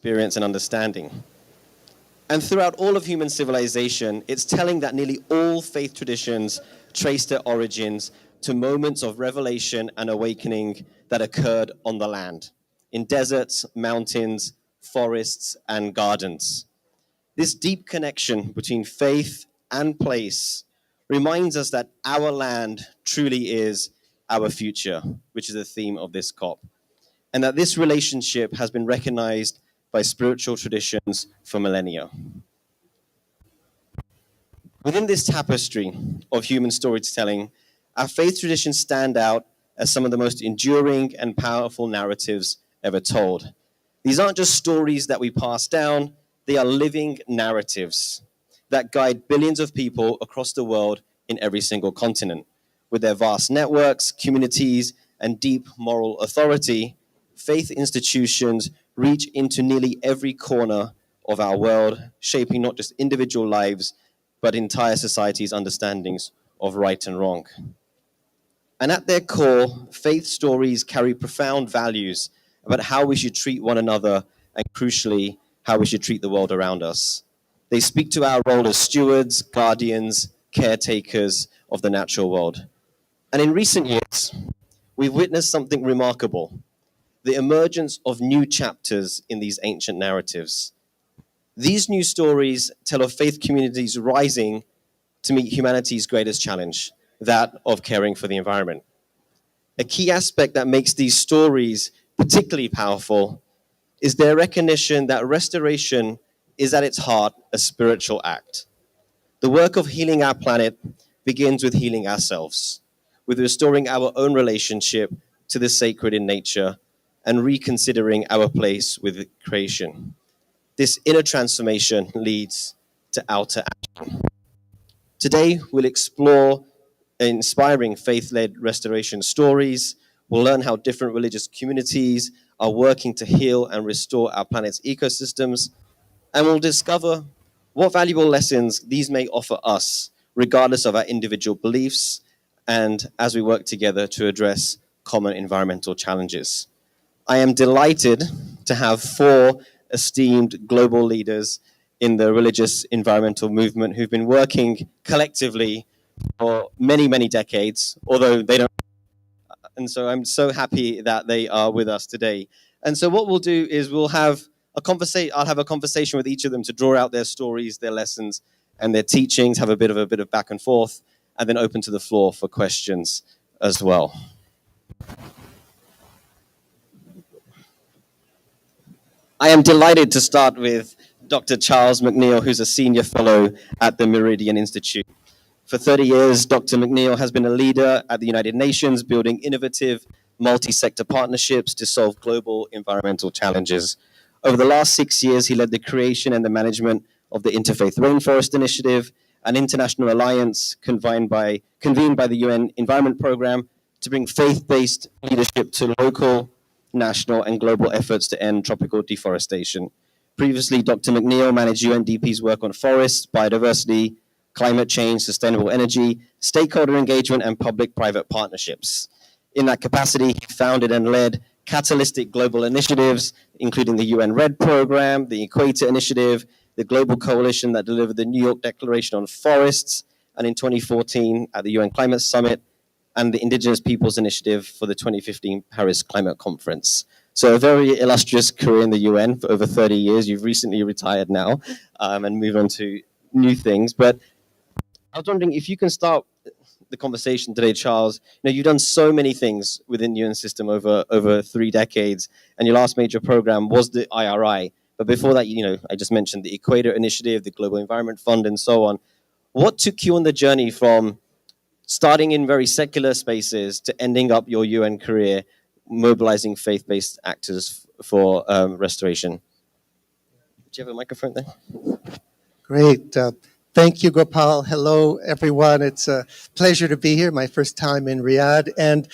experience and understanding. And throughout all of human civilization, it's telling that nearly all faith traditions trace their origins to moments of revelation and awakening that occurred on the land, in deserts, mountains, forests, and gardens. This deep connection between faith and place reminds us that our land truly is our future, which is the theme of this COP, and that this relationship has been recognized by spiritual traditions for millennia. Within this tapestry of human storytelling, our faith traditions stand out as some of the most enduring and powerful narratives ever told. These aren't just stories that we pass down, they are living narratives that guide billions of people across the world in every single continent. With their vast networks, communities, and deep moral authority, faith institutions reach into nearly every corner of our world, shaping not just individual lives, but entire societies' understandings of right and wrong. And at their core, faith stories carry profound values about how we should treat one another and, crucially, how we should treat the world around us. They speak to our role as stewards, guardians, caretakers of the natural world. And in recent years, we've witnessed something remarkable: the emergence of new chapters in these ancient narratives. These new stories tell of faith communities rising to meet humanity's greatest challenge, that of caring for the environment. A key aspect that makes these stories particularly powerful is their recognition that restoration is at its heart a spiritual act. The work of healing our planet begins with healing ourselves, with restoring our own relationship to the sacred in nature and reconsidering our place with creation. This inner transformation leads to outer action. Today, we'll explore inspiring faith-led restoration stories. We'll learn how different religious communities are working to heal and restore our planet's ecosystems. And we'll discover what valuable lessons these may offer us, regardless of our individual beliefs, and as we work together to address common environmental challenges. I am delighted to have four esteemed global leaders in the religious environmental movement who've been working collectively for many, many decades, although they don't. And so I'm so happy that they are with us today. And so what we'll do is I'll have a conversation with each of them to draw out their stories, their lessons, and their teachings, have a bit of back and forth, and then open to the floor for questions as well. I am delighted to start with Dr. Charles McNeil, who's a senior fellow at the Meridian Institute. For 30 years, Dr. McNeil has been a leader at the United Nations, building innovative multi-sector partnerships to solve global environmental challenges. Over the last 6 years, he led the creation and the management of the Interfaith Rainforest Initiative, an international alliance convened by the UN Environment Programme to bring faith-based leadership to local, national, and global efforts to end tropical deforestation. Previously, Dr. McNeil managed UNDP's work on forests, biodiversity, climate change, sustainable energy, stakeholder engagement, and public-private partnerships. In that capacity, he founded and led catalytic global initiatives, including the UN RED program, the Equator Initiative, the Global Coalition that delivered the New York Declaration on Forests, and in 2014 at the UN Climate Summit, and the Indigenous Peoples Initiative for the 2015 Paris Climate Conference. So a very illustrious career in the UN for over 30 years. You've recently retired now and moved on to new things. But I was wondering if you can start the conversation today, Charles. You know, you've done so many things within the UN system over 3 decades, and your last major program was the IRI. But before that, you know, I just mentioned the Equator Initiative, the Global Environment Fund, and so on. What took you on the journey from starting in very secular spaces to ending up your UN career mobilizing faith-based actors for restoration? Do you have a microphone there? Great. Thank you, Gopal. Hello, everyone. It's a pleasure to be here, my first time in Riyadh. And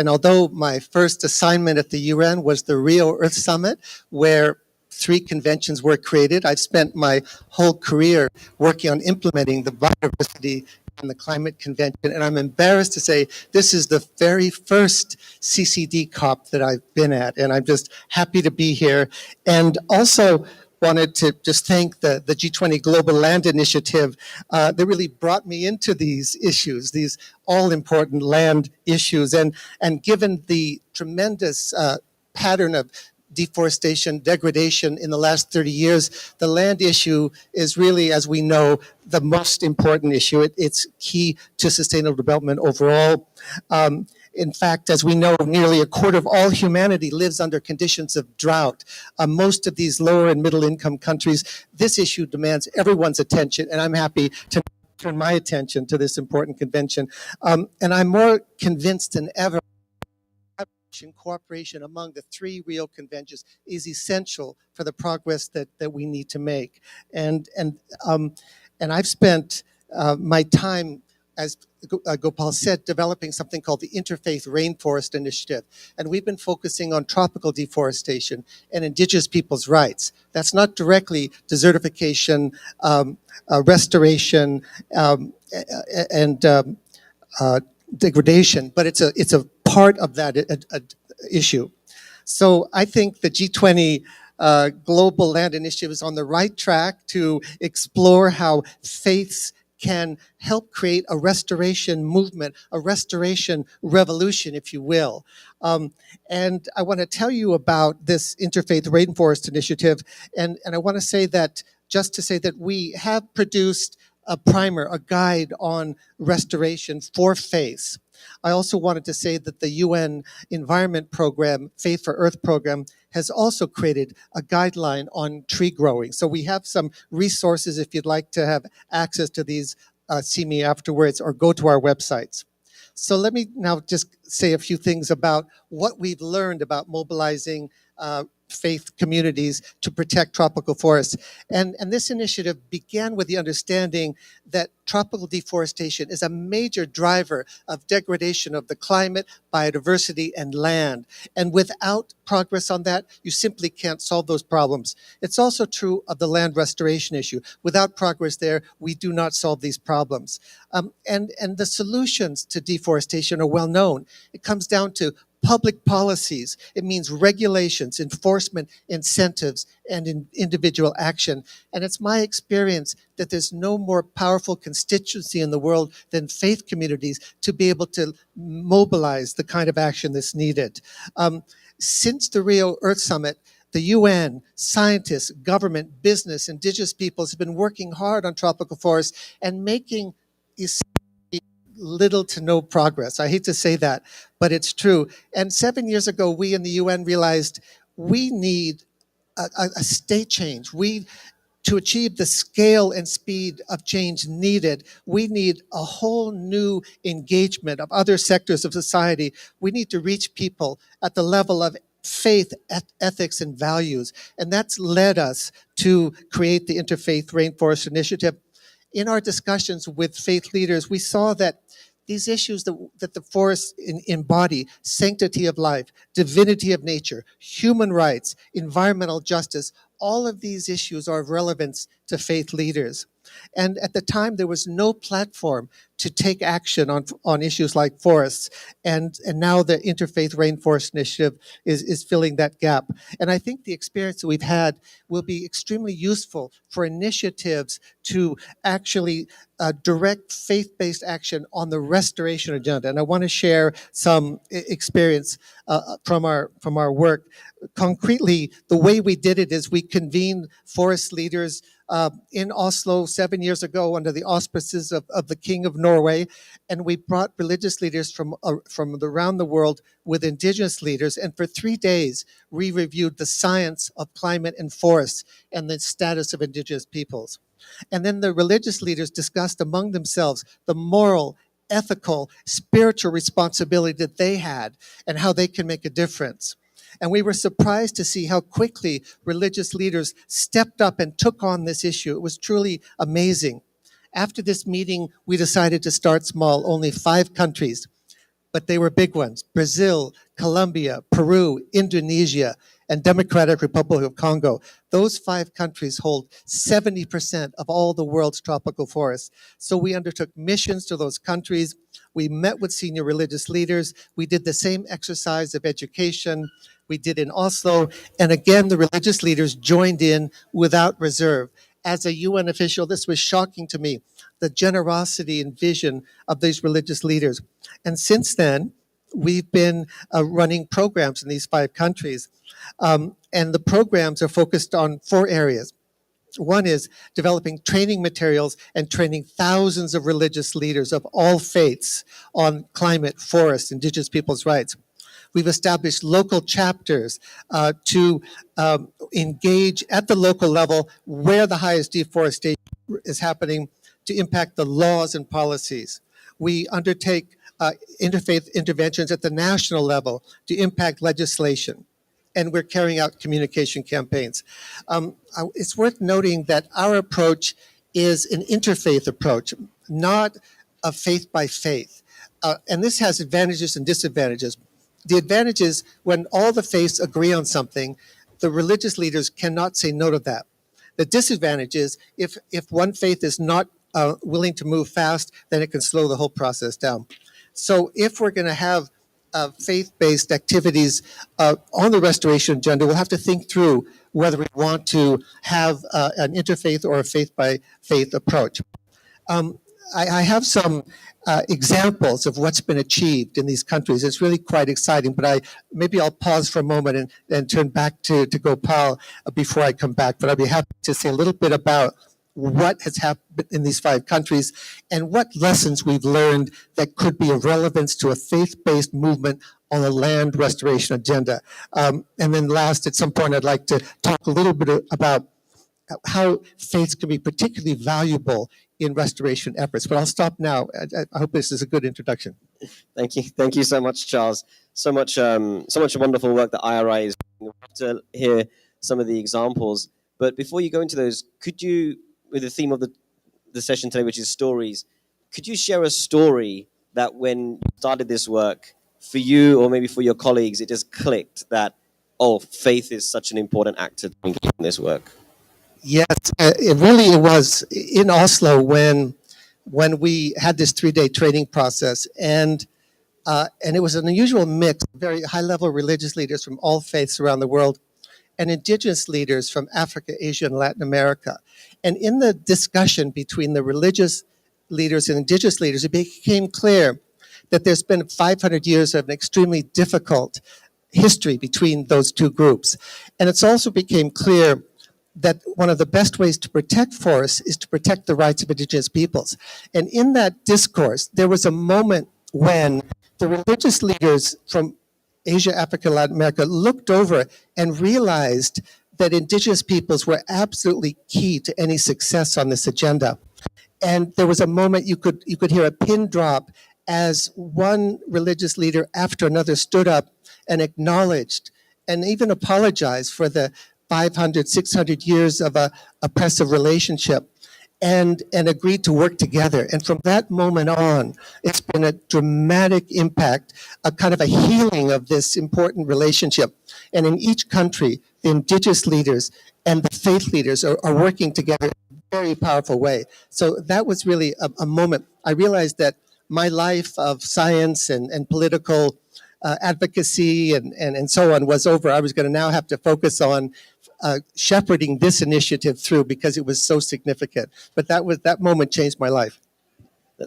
although my first assignment at the UN was the Rio Earth Summit, where 3 conventions were created, I've spent my whole career working on implementing the biodiversity the Climate Convention, and I'm embarrassed to say this is the very first CCD COP that I've been at, and I'm just happy to be here. And also wanted to just thank the G20 Global Land Initiative that really brought me into these issues, these all-important land issues. And given the tremendous pattern of deforestation, degradation in the last 30 years, the land issue is really, as we know, the most important issue. It's key to sustainable development overall. In fact, as we know, nearly a quarter of all humanity lives under conditions of drought. Most of these lower and middle income countries, this issue demands everyone's attention, and I'm happy to turn my attention to this important convention. And I'm more convinced than ever cooperation among the three Rio conventions is essential for the progress that we need to make. And I've spent my time, as Gopal said, developing something called the Interfaith Rainforest Initiative. And we've been focusing on tropical deforestation and indigenous people's rights. That's not directly desertification, restoration, and degradation, but it's a part of that issue. So I think the G20 Global Land Initiative is on the right track to explore how faiths can help create a restoration movement, a restoration revolution, if you will. And I want to tell you about this Interfaith Rainforest Initiative, and I want to say that, just to say that we have produced a primer, a guide on restoration for faiths. I also wanted to say that the UN Environment Program, Faith for Earth Program, has also created a guideline on tree growing. So we have some resources if you'd like to have access to these, see me afterwards or go to our websites. So let me now just say a few things about what we've learned about mobilizing faith communities to protect tropical forests. And this initiative began with the understanding that tropical deforestation is a major driver of degradation of the climate, biodiversity, and land. And without progress on that, you simply can't solve those problems. It's also true of the land restoration issue. Without progress there, we do not solve these problems. And the solutions to deforestation are well known. It comes down to public policies. It means regulations, enforcement, incentives, and individual action. And it's my experience that there's no more powerful constituency in the world than faith communities to be able to mobilize the kind of action that's needed. Since the Rio Earth Summit, the UN, scientists, government, business, indigenous peoples have been working hard on tropical forests and making little to no progress. I hate to say that, but it's true. And 7 years ago, we in the UN realized we need a state change. To achieve the scale and speed of change needed, we need a whole new engagement of other sectors of society. We need to reach people at the level of faith, ethics, and values. And that's led us to create the Interfaith Rainforest Initiative. In our discussions with faith leaders, we saw that these issues that the forests embody, sanctity of life, divinity of nature, human rights, environmental justice, all of these issues are of relevance to faith leaders. And at the time, there was no platform to take action on issues like forests. And now the Interfaith Rainforest Initiative is filling that gap. And I think the experience that we've had will be extremely useful for initiatives to actually direct faith-based action on the restoration agenda. And I want to share some experience from our work. Concretely, the way we did it is we convened forest leaders in Oslo 7 years ago under the auspices of the King of Norway, and we brought religious leaders from around the world with indigenous leaders, and for 3 days we reviewed the science of climate and forests and the status of indigenous peoples. And then the religious leaders discussed among themselves the moral, ethical, spiritual responsibility that they had and how they can make a difference. And we were surprised to see how quickly religious leaders stepped up and took on this issue. It was truly amazing. After this meeting, we decided to start small, only 5 countries, but they were big ones: Brazil, Colombia, Peru, Indonesia. and Democratic Republic of Congo. Those 5 countries hold 70% of all the world's tropical forests. So we undertook missions to those countries. We met with senior religious leaders. We did the same exercise of education we did in Oslo. And again, the religious leaders joined in without reserve. As a UN official, this was shocking to me, the generosity and vision of these religious leaders. And since then, we've been running programs in these 5 countries. And the programs are focused on 4 areas. One is developing training materials and training thousands of religious leaders of all faiths on climate, forest, indigenous peoples' rights. We've established local chapters to engage at the local level where the highest deforestation is happening to impact the laws and policies. We undertake interfaith interventions at the national level to impact legislation. And we're carrying out communication campaigns. It's worth noting that our approach is an interfaith approach, not a faith by faith. And this has advantages and disadvantages. The advantage is when all the faiths agree on something, the religious leaders cannot say no to that. The disadvantage is if one faith is not willing to move fast, then it can slow the whole process down. So if we're going to have faith-based activities on the restoration agenda, we'll have to think through whether we want to have an interfaith or a faith-by-faith approach. I have some examples of what's been achieved in these countries. It's really quite exciting, but maybe I'll pause for a moment and turn back to Gopal before I come back. But I'd be happy to say a little bit about what has happened in these 5 countries and what lessons we've learned that could be of relevance to a faith-based movement on a land restoration agenda. And then last, at some point, I'd like to talk a little bit about how faiths can be particularly valuable in restoration efforts. But I'll stop now. I hope this is a good introduction. Thank you. Thank you so much, Charles. So much wonderful work that IRI is doing. We'll have to hear some of the examples. But before you go into those, could you, with the theme of the session today, which is stories, could you share a story that when you started this work, for you or maybe for your colleagues, it just clicked that, oh, faith is such an important actor in this work? Yes, it was in Oslo when we had this 3-day training process, and it was an unusual mix, very high-level religious leaders from all faiths around the world, and indigenous leaders from Africa, Asia, and Latin America. And in the discussion between the religious leaders and indigenous leaders, it became clear that there's been 500 years of an extremely difficult history between those 2 groups. And it's also became clear that one of the best ways to protect forests is to protect the rights of indigenous peoples. And in that discourse, there was a moment when the religious leaders from Asia, Africa, Latin America looked over and realized that indigenous peoples were absolutely key to any success on this agenda. And there was a moment you could hear a pin drop as one religious leader after another stood up and acknowledged and even apologized for the 500, 600 years of a oppressive relationship and agreed to work together. And from that moment on, it's been a dramatic impact, a kind of a healing of this important relationship. And in each country, the indigenous leaders and the faith leaders are working together in a very powerful way. So that was really a moment. I realized that my life of science and political advocacy and so on was over. I was going to now have to focus on shepherding this initiative through because it was so significant. But that moment changed my life.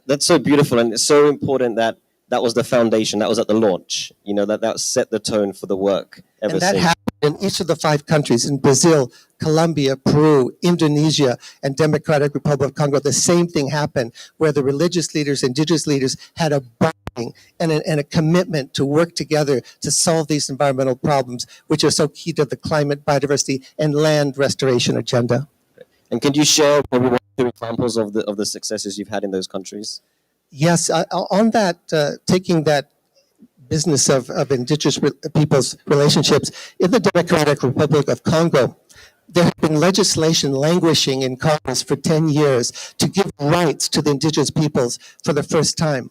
That's so beautiful, and it's so important that was the foundation. That was at the launch. You know, that set the tone for the work. And that happened in each of the 5 countries, in Brazil, Colombia, Peru, Indonesia, and Democratic Republic of Congo. The same thing happened where the religious leaders, indigenous leaders had a bonding and a commitment to work together to solve these environmental problems, which are so key to the climate, biodiversity, and land restoration agenda. And can you share maybe 1 or 2 examples of the successes you've had in those countries? Yes, on that, taking that business of indigenous people's relationships, in the Democratic Republic of Congo, there has been legislation languishing in Congress for 10 years to give rights to the indigenous peoples for the first time.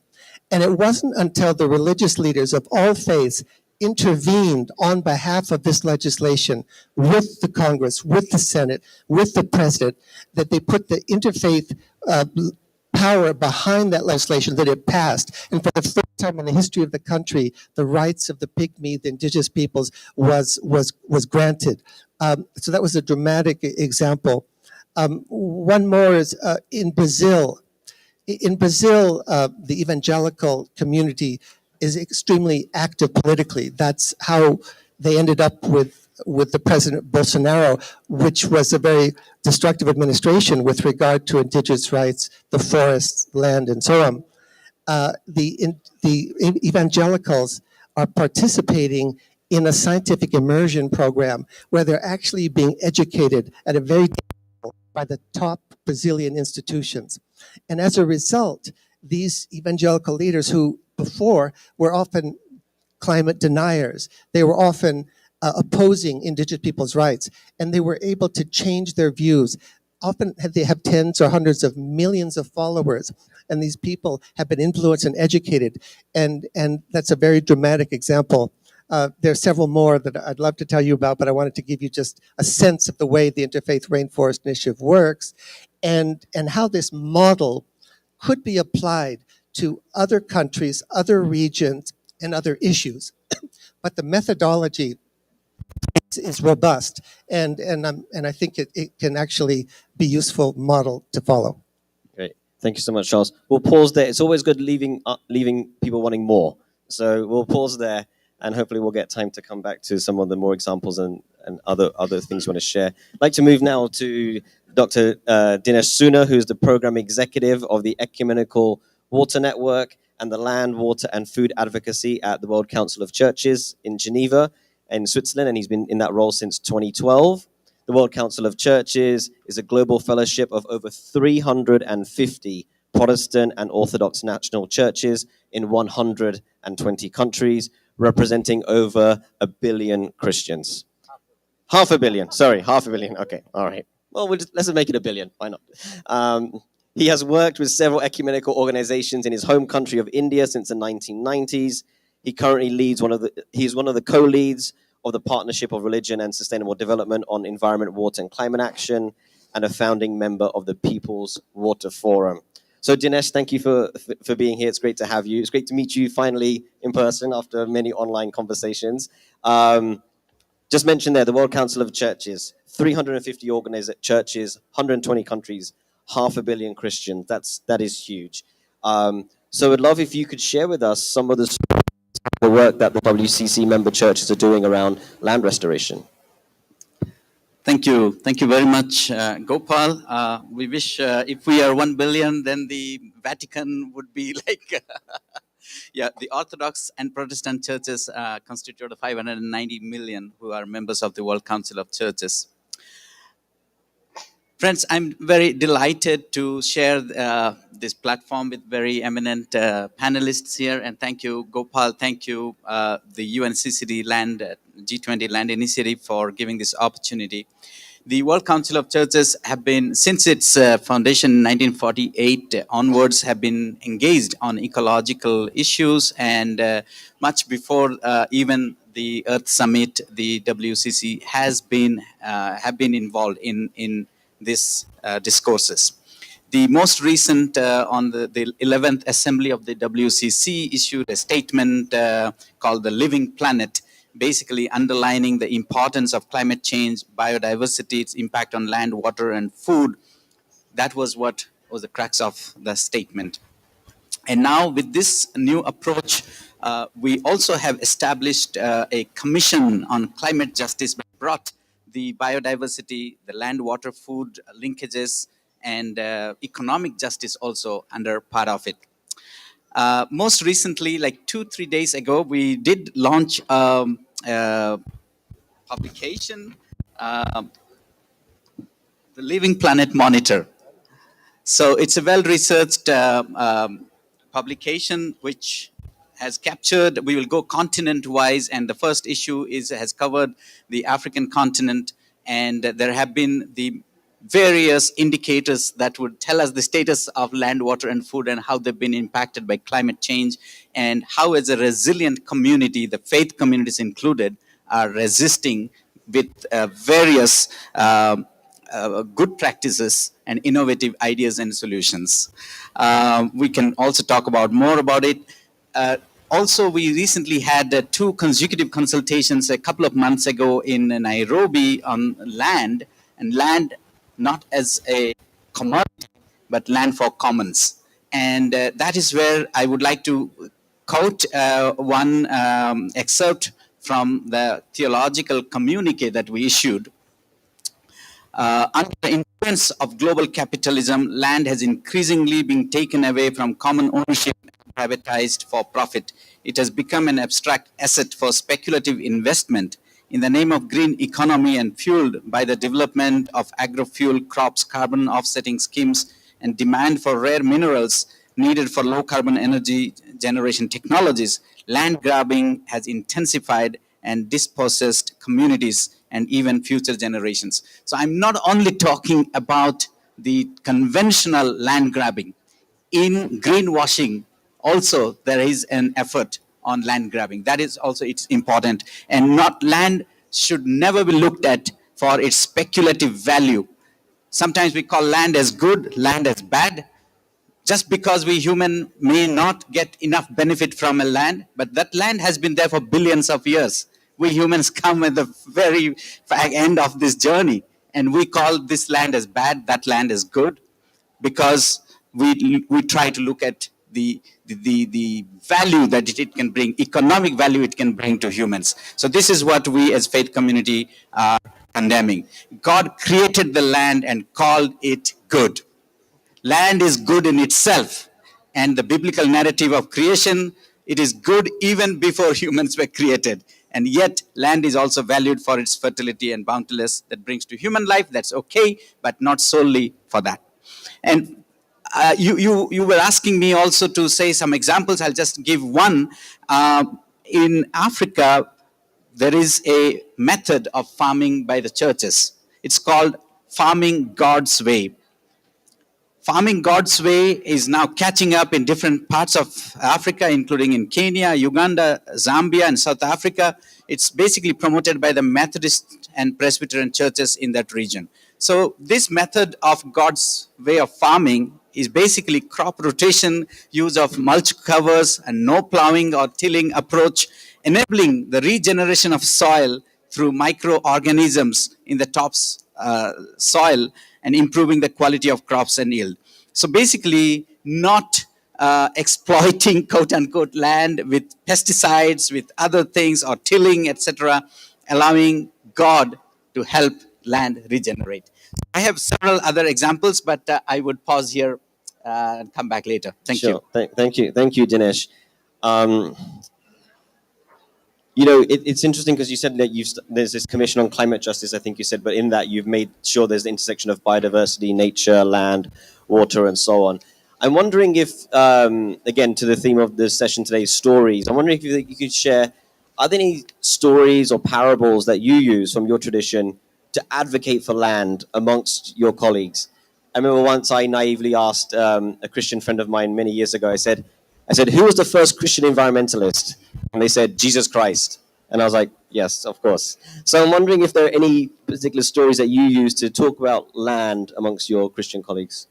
And it wasn't until the religious leaders of all faiths intervened on behalf of this legislation with the Congress, with the Senate, with the President, that they put the interfaith power behind that legislation, that it passed. And for the first time in the history of the country, the rights of the Pygmy, the indigenous peoples, was granted. So that was a dramatic example. One more is in Brazil. In Brazil, the evangelical community is extremely active politically. That's how they ended up with the President Bolsonaro, which was a very destructive administration with regard to indigenous rights, the forests, land, and so on. The evangelicals are participating in a scientific immersion program where they're actually being educated at a very by the top Brazilian institutions. And as a result, these evangelical leaders who before were often climate deniers, they were often opposing indigenous people's rights, and they were able to change their views. Often they have tens or hundreds of millions of followers, and these people have been influenced and educated, and that's a very dramatic example. There are several more that I'd love to tell you about, but I wanted to give you just a sense of the way the Interfaith Rainforest Initiative works and how this model could be applied to other countries, other regions, and other issues. But the methodology is robust, and I think it can actually be a useful model to follow. Great. Thank you so much, Charles. We'll pause there. It's always good leaving people wanting more. So we'll pause there, and hopefully we'll get time to come back to some of the more examples and other things you want to share. I'd like to move now to Dr. Dinesh Suna, who's the program executive of the Ecumenical Water Network and the Land, Water and Food Advocacy at the World Council of Churches in Geneva in Switzerland, and he's been in that role since 2012. The World Council of Churches is a global fellowship of over 350 Protestant and Orthodox national churches in 120 countries, representing over 1 billion Christians. Half a billion. Okay, all right. Well, let's just make it 1 billion. Why not? He has worked with several ecumenical organizations in his home country of India since the 1990s. He currently leads he's one of the co-leads of the Partnership of Religion and Sustainable Development on Environment, Water and Climate Action, and a founding member of the People's Water Forum. So Dinesh, thank you for being here. It's great to have you. It's great to meet you finally in person after many online conversations. Just mentioned there, the World Council of Churches, 350 churches, 120 countries, 500 million Christians. That is huge. So I'd love if you could share with us some of the work that the WCC member churches are doing around land restoration. Thank you very much, Gopal. We wish if we are 1 billion, then the Vatican would be like, yeah, the Orthodox and Protestant churches constitute 590 million who are members of the World Council of Churches. Friends, I'm very delighted to share this platform with very eminent panelists here. And thank you, Gopal. Thank you, the UNCCD G20 Land Initiative for giving this opportunity. The World Council of Churches have been, since its foundation in 1948 onwards, have been engaged on ecological issues. And much before even the Earth Summit, the WCC have been involved in these discourses. The most recent, on the 11th Assembly of the WCC, issued a statement called The Living Planet, basically underlining the importance of climate change, biodiversity, its impact on land, water, and food. That was what was the crux of the statement. And now with this new approach, we also have established a commission on climate justice, brought the biodiversity, the land, water, food linkages, and economic justice also under part of it. Most recently, like 2-3 days ago, we did launch a publication, the Living Planet Monitor. So it's a well-researched publication which has captured, we will go continent-wise, and the first issue has covered the African continent, and there have been the various indicators that would tell us the status of land, water, and food, and how they've been impacted by climate change, and how, as a resilient community, the faith communities included, are resisting with various good practices and innovative ideas and solutions. We can also talk about more about it. Also, we recently had two consecutive consultations a couple of months ago in Nairobi on land, and land not as a commodity, but land for commons. And that is where I would like to quote one excerpt from the theological communique that we issued. Under the influence of global capitalism, land has increasingly been taken away from common ownership and privatized for profit. It has become an abstract asset for speculative investment in the name of green economy and fueled by the development of agro-fuel crops, carbon offsetting schemes, and demand for rare minerals needed for low carbon energy generation technologies. Land grabbing has intensified and dispossessed communities and even future generations. So I'm not only talking about the conventional land grabbing. In greenwashing, also there is an effort on land grabbing. That is also it's important. And not land should never be looked at for its speculative value. Sometimes we call land as good, land as bad, just because we human may not get enough benefit from a land, but that land has been there for billions of years. We humans come at the very end of this journey, and we call this land as bad, that land is good, because we try to look at the value that it can bring, economic value it can bring to humans. So this is what we as faith community are condemning. God created the land and called it good. Land is good in itself, and the biblical narrative of creation, it is good even before humans were created. And yet land is also valued for its fertility and bountifulness that brings to human life. That's okay, but not solely for that. And you were asking me also to say some examples. I'll just give one. In Africa, there is a method of farming by the churches. It's called farming God's way. Farming God's way is now catching up in different parts of Africa, including in Kenya, Uganda, Zambia, and South Africa. It's basically promoted by the Methodist and Presbyterian churches in that region. So this method of God's way of farming is basically crop rotation, use of mulch covers, and no plowing or tilling approach, enabling the regeneration of soil through microorganisms in the top's soil and improving the quality of crops and yield. So basically, not exploiting quote unquote land with pesticides, with other things, or tilling, etc., allowing God to help land regenerate. I have several other examples, but I would pause here and come back later. Thank you. Thank you, Dinesh. It's interesting because you said that there's this commission on climate justice, I think you said, but in that you've made sure there's the intersection of biodiversity, nature, land, water, and so on. I'm wondering if, again, to the theme of the session today, stories, I'm wondering if you could share, are there any stories or parables that you use from your tradition to advocate for land amongst your colleagues? I remember once I naively asked a Christian friend of mine many years ago, I said, who was the first Christian environmentalist? And they said, Jesus Christ. And I was like, yes, of course. So I'm wondering if there are any particular stories that you use to talk about land amongst your Christian colleagues.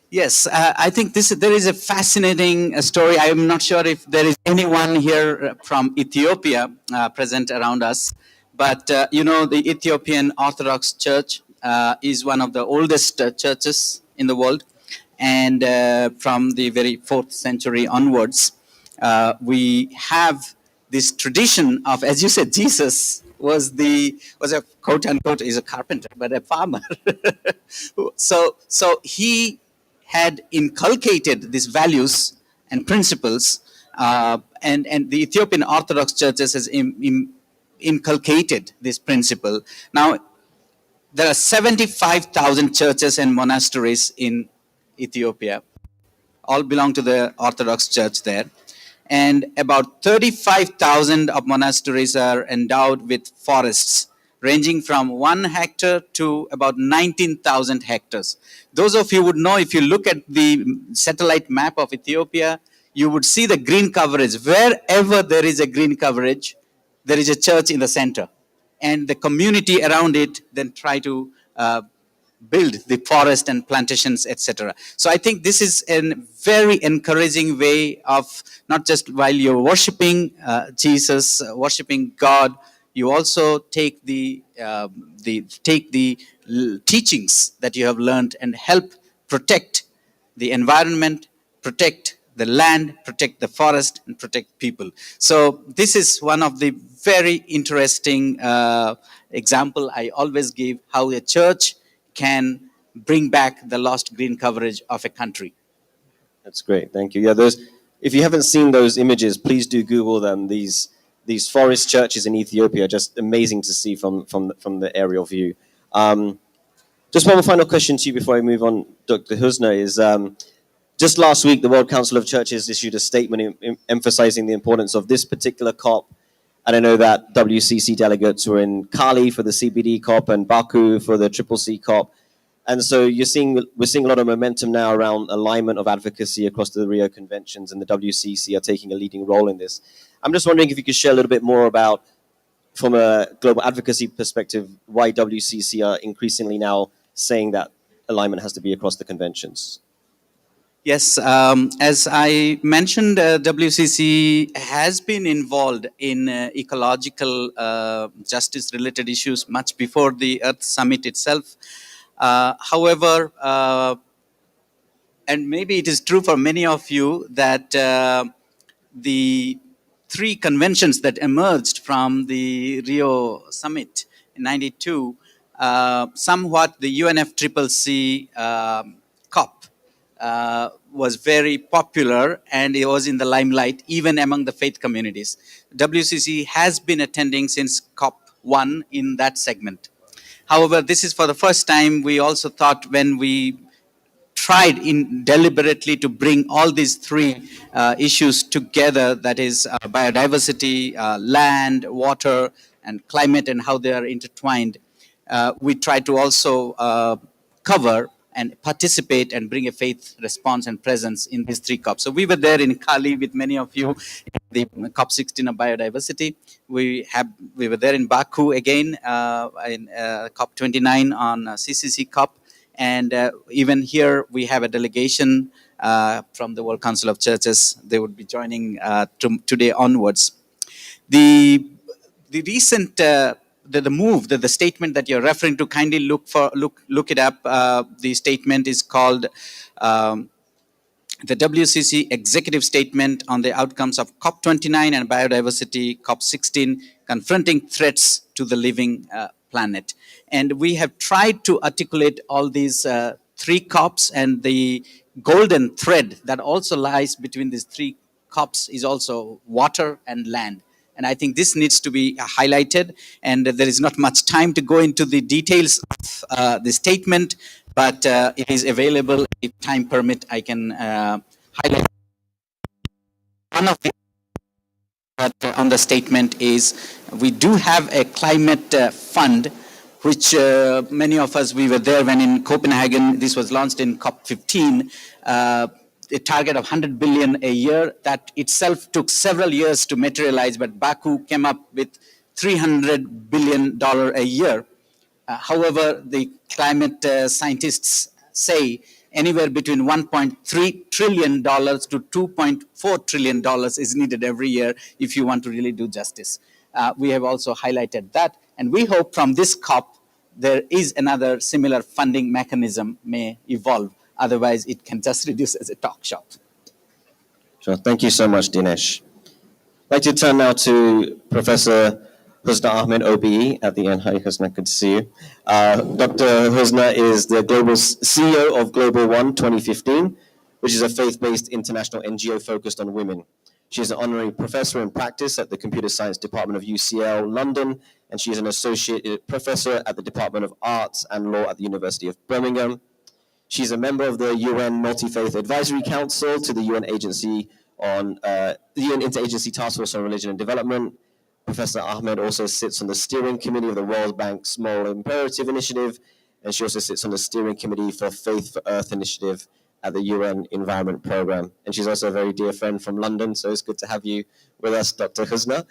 Yes, I think there is a fascinating story. I am not sure if there is anyone here from Ethiopia present around us. But, the Ethiopian Orthodox Church is one of the oldest churches in the world. And from the very 4th century onwards, we have this tradition of, as you said, Jesus was a quote unquote, is a carpenter, but a farmer. so he had inculcated these values and principles, and the Ethiopian Orthodox churches has inculcated this principle. Now, there are 75,000 churches and monasteries in Ethiopia, all belong to the Orthodox Church there. And about 35,000 of monasteries are endowed with forests, ranging from 1 hectare to about 19,000 hectares. Those of you would know, if you look at the satellite map of Ethiopia, you would see the green coverage. Wherever there is a green coverage, there is a church in the center. And the community around it then try to build the forest and plantations, etc. So I think this is a very encouraging way of not just while you're worshiping Jesus, worshiping God, you also take the teachings that you have learned and help protect the environment, protect the land, protect the forest, and protect people. So this is one of the very interesting example I always give, how a church can bring back the lost green coverage of a country. That's great. Thank you. Yeah, those. If you haven't seen those images, please do Google them. These forest churches in Ethiopia are just amazing to see from the aerial view. Just one final question to you before I move on, Dr. Husna, is just last week the World Council of Churches issued a statement emphasizing the importance of this particular COP. And I know that WCC delegates were in Cali for the CBD COP and Baku for the Triple C COP. And so we're seeing a lot of momentum now around alignment of advocacy across the Rio conventions, and the WCC are taking a leading role in this. I'm just wondering if you could share a little bit more about, from a global advocacy perspective, why WCC are increasingly now saying that alignment has to be across the conventions. Yes, as I mentioned, WCC has been involved in ecological justice-related issues much before the Earth Summit itself. However, and maybe it is true for many of you that the three conventions that emerged from the Rio Summit in '92, somewhat the UNFCCC COP was very popular, and it was in the limelight even among the faith communities. WCC has been attending since COP1 in that segment. However, this is for the first time. We also thought, when we tried deliberately to bring all these three issues together, that is biodiversity, land, water, and climate, and how they are intertwined, we tried to also cover and participate and bring a faith response and presence in these three COPs. So we were there in Cali with many of you, the COP16 of biodiversity. We were there in Baku again in COP29 on CCC COP. And even here we have a delegation from the World Council of Churches. They would be joining today onwards. The recent the move, the statement that you're referring to, kindly look it up. The statement is called the WCC Executive Statement on the Outcomes of COP29 and Biodiversity COP16, Confronting Threats to the Living Planet. And we have tried to articulate all these three COPs, and the golden thread that also lies between these three COPs is also water and land. And I think this needs to be highlighted, and there is not much time to go into the details of the statement, but it is available. If time permit, I can highlight. One of the on the statement is, we do have a climate fund, which many of us, we were there when in Copenhagen, this was launched in COP15, a target of 100 billion a year. That itself took several years to materialize, but Baku came up with $300 billion a year. However, the climate scientists say anywhere between $1.3 trillion to $2.4 trillion is needed every year if you want to really do justice. We have also highlighted that, and we hope from this COP there is another similar funding mechanism may evolve. Otherwise, it can just reduce as a talk shop. Sure. Thank you so much, Dinesh. I'd like to turn now to Professor Husna Ahmed, OBE, at the end. Hi, Husna, good to see you. Dr. Husna is the global CEO of Global One 2015, which is a faith-based international NGO focused on women. She is an honorary professor in practice at the Computer Science Department of UCL London, and she is an associate professor at the Department of Arts and Law at the University of Birmingham. She's a member of the UN Multi-Faith Advisory Council to the UN Agency on the UN Interagency Task Force on Religion and Development, Professor Ahmed also sits on the steering committee of the World Bank's Moral Imperative Initiative, and she also sits on the steering committee for Faith for Earth Initiative at the UN Environment Programme. And she's also a very dear friend from London, so it's good to have you with us, Dr. Husna.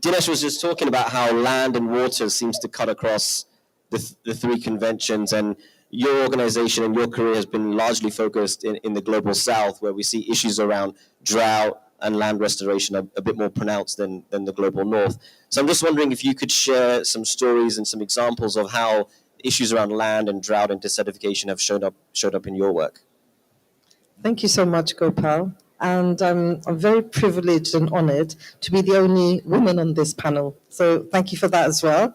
Dinesh was just talking about how land and water seems to cut across the three conventions, and your organization and your career has been largely focused in the global south, where we see issues around drought and land restoration are a bit more pronounced than the global north. So I'm just wondering if you could share some stories and some examples of how issues around land and drought and desertification have showed up in your work. Thank you so much, Gopal. And I'm very privileged and honored to be the only woman on this panel. So thank you for that as well.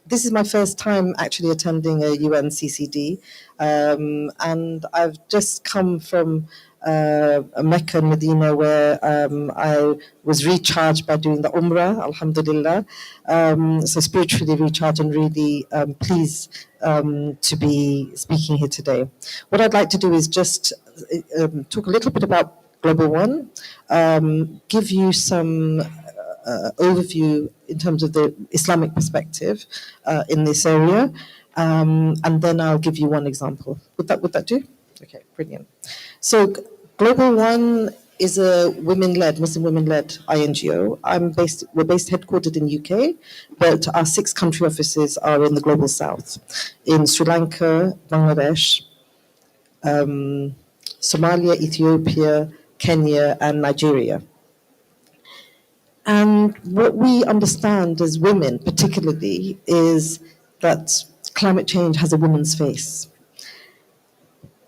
This is my first time actually attending a UNCCD. And I've just come from Mecca and Medina, where I was recharged by doing the Umrah, Alhamdulillah. So spiritually recharged and really pleased to be speaking here today. What I'd like to do is just talk a little bit about Global One, give you some overview in terms of the Islamic perspective in this area, and then I'll give you one example. Would that do? Okay, brilliant. So Global One is a Muslim women-led INGO. We're based headquartered in UK, but our 6 country offices are in the global south, in Sri Lanka, Bangladesh, Somalia, Ethiopia, Kenya, and Nigeria. And what we understand as women, particularly, is that climate change has a woman's face.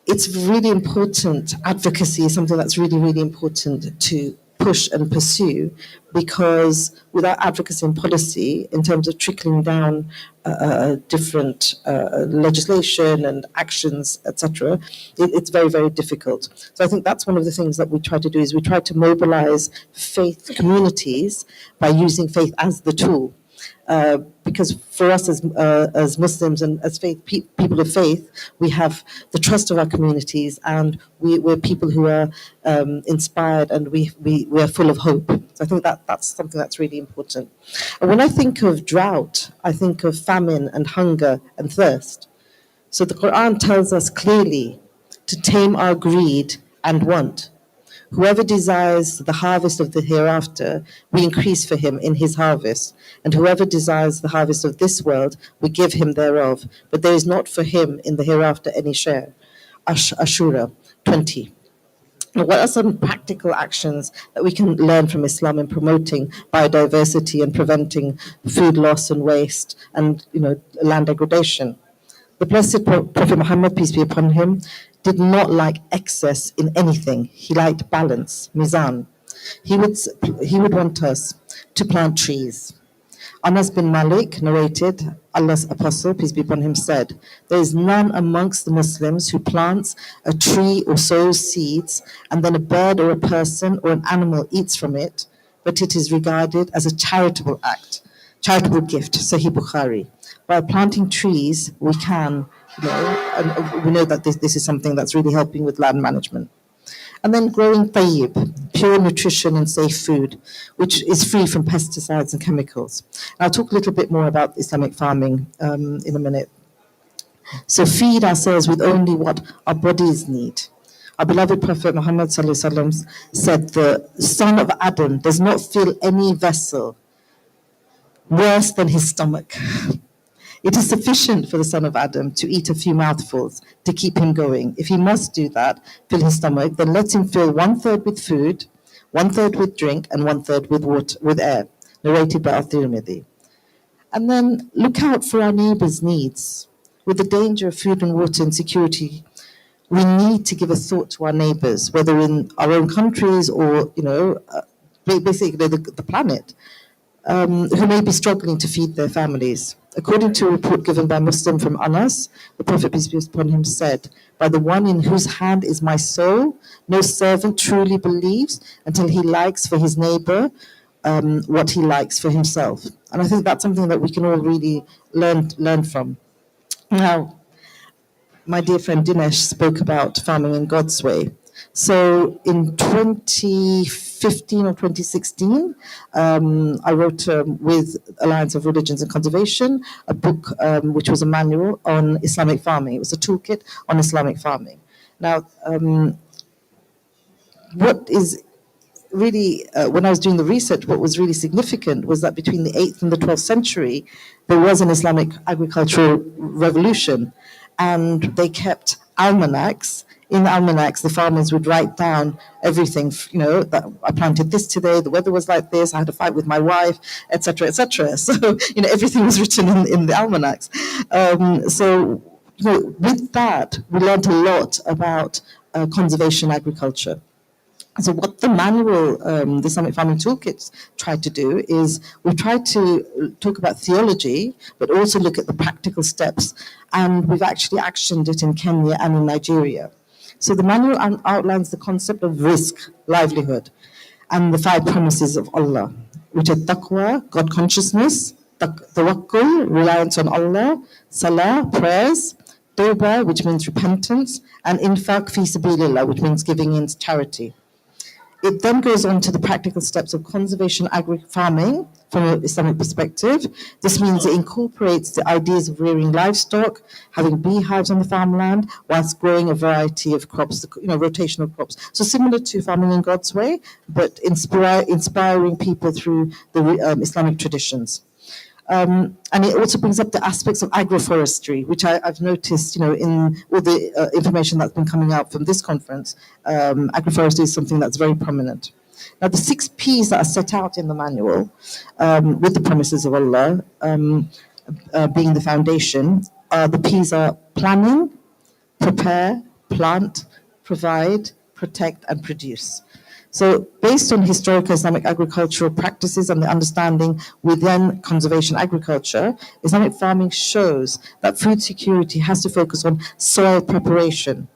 It's really important. Advocacy is something that's really, really important to push and pursue, because without advocacy and policy, in terms of trickling down different legislation and actions, etc., it's very, very difficult. So I think that's one of the things that we try to do, is we try to mobilize faith communities by using faith as the tool. Because for us as Muslims and as people of faith, we have the trust of our communities, and we're people who are inspired, and we are full of hope. So I think that's something that's really important. And when I think of drought, I think of famine and hunger and thirst. So the Quran tells us clearly to tame our greed and want. Whoever desires the harvest of the hereafter, we increase for him in his harvest. And whoever desires the harvest of this world, we give him thereof. But there is not for him in the hereafter any share. Ashura 20. Now, what are some practical actions that we can learn from Islam in promoting biodiversity and preventing food loss and waste and land degradation? The Blessed Prophet Muhammad, peace be upon him, did not like excess in anything. He liked balance, mizan. He would want us to plant trees. Anas bin Malik narrated, Allah's apostle, peace be upon him, said, "There is none amongst the Muslims who plants a tree or sows seeds, and then a bird or a person or an animal eats from it, but it is regarded as a charitable act, charitable gift." Sahih Bukhari. By planting trees, we can, and we know that this is something that's really helping with land management. And then growing tayyib, pure nutrition and safe food, which is free from pesticides and chemicals. And I'll talk a little bit more about Islamic farming in a minute. So feed ourselves with only what our bodies need. Our beloved Prophet Muhammad ﷺ said, "The son of Adam does not fill any vessel worse than his stomach." It is sufficient for the son of Adam to eat a few mouthfuls to keep him going. If he must do that, fill his stomach, then let him fill 1/3 with food, 1/3 with drink, and 1/3 with water, with air. Narrated by At-Tirmidhi. And then look out for our neighbors' needs. With the danger of food and water insecurity, we need to give a thought to our neighbors, whether in our own countries or, basically the planet, who may be struggling to feed their families. According to a report given by Muslim from Anas, the Prophet, peace be upon him, said, "By the one in whose hand is my soul, no servant truly believes until he likes for his neighbor what he likes for himself." And I think that's something that we can all really learn from. Now, my dear friend Dinesh spoke about farming in God's way. So in 2015, 2015 or 2016, I wrote with Alliance of Religions and Conservation a book which was a manual on Islamic farming. It was a toolkit on Islamic farming. Now, what is really, when I was doing the research, what was really significant was that between the 8th and the 12th century, there was an Islamic agricultural revolution, and they kept almanacs. In the almanacs, the farmers would write down everything, that I planted this today, the weather was like this, I had a fight with my wife, etc., etc. So, everything was written in the almanacs. With that, we learned a lot about conservation agriculture. So what the manual, the Islamic Farming Toolkits tried to do is we tried to talk about theology, but also look at the practical steps. And we've actually actioned it in Kenya and in Nigeria. So the manual outlines the concept of risk, livelihood, and the 5 promises of Allah, which are taqwa, God consciousness, tawakkul, reliance on Allah, salah, prayers, tawbah, which means repentance, and infaq fi sabilillah, which means giving in charity. It then goes on to the practical steps of conservation agri-farming from an Islamic perspective. This means it incorporates the ideas of rearing livestock, having beehives on the farmland, whilst growing a variety of crops, rotational crops. So similar to farming in God's way, but inspiring people through the Islamic traditions. And it also brings up the aspects of agroforestry, which I've noticed, in all the information that's been coming out from this conference. Agroforestry is something that's very prominent. Now, the 6 P's that are set out in the manual, with the promises of Allah being the foundation, the P's are planning, prepare, plant, provide, protect, and produce. So based on historical Islamic agricultural practices and the understanding within conservation agriculture, Islamic farming shows that food security has to focus on soil preparation.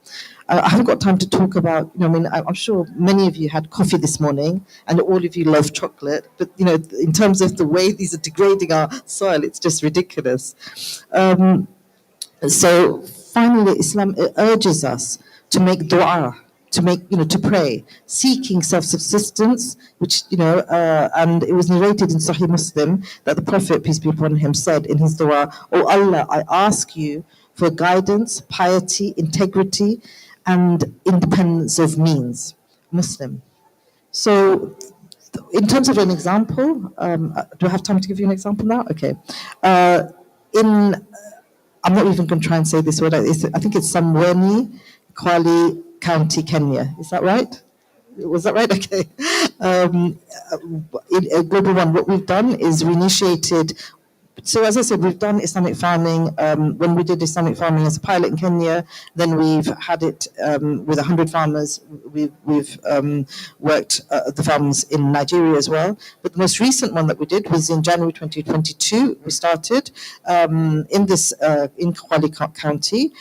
I haven't got time to talk about, I'm sure many of you had coffee this morning and all of you love chocolate, but, in terms of the way these are degrading our soil, it's just ridiculous. So finally, Islam urges us to make dua, to pray, seeking self-subsistence, which, and it was narrated in Sahih Muslim that the Prophet, peace be upon him, said in his dua, "O Allah, I ask you for guidance, piety, integrity, and independence of means." Muslim. So in terms of an example, do I have time to give you an example now? Okay. I'm not even going to try and say this word. I think it's Samweni, Kwale County, Kenya. Is that right? Was that right? Okay. In Global One, what we've done is we initiated. So as I said, we've done Islamic farming. When we did Islamic farming as a pilot in Kenya, then we've had it with 100 farmers. We've worked the farms in Nigeria as well. But the most recent one that we did was in January 2022. We started in Kwale County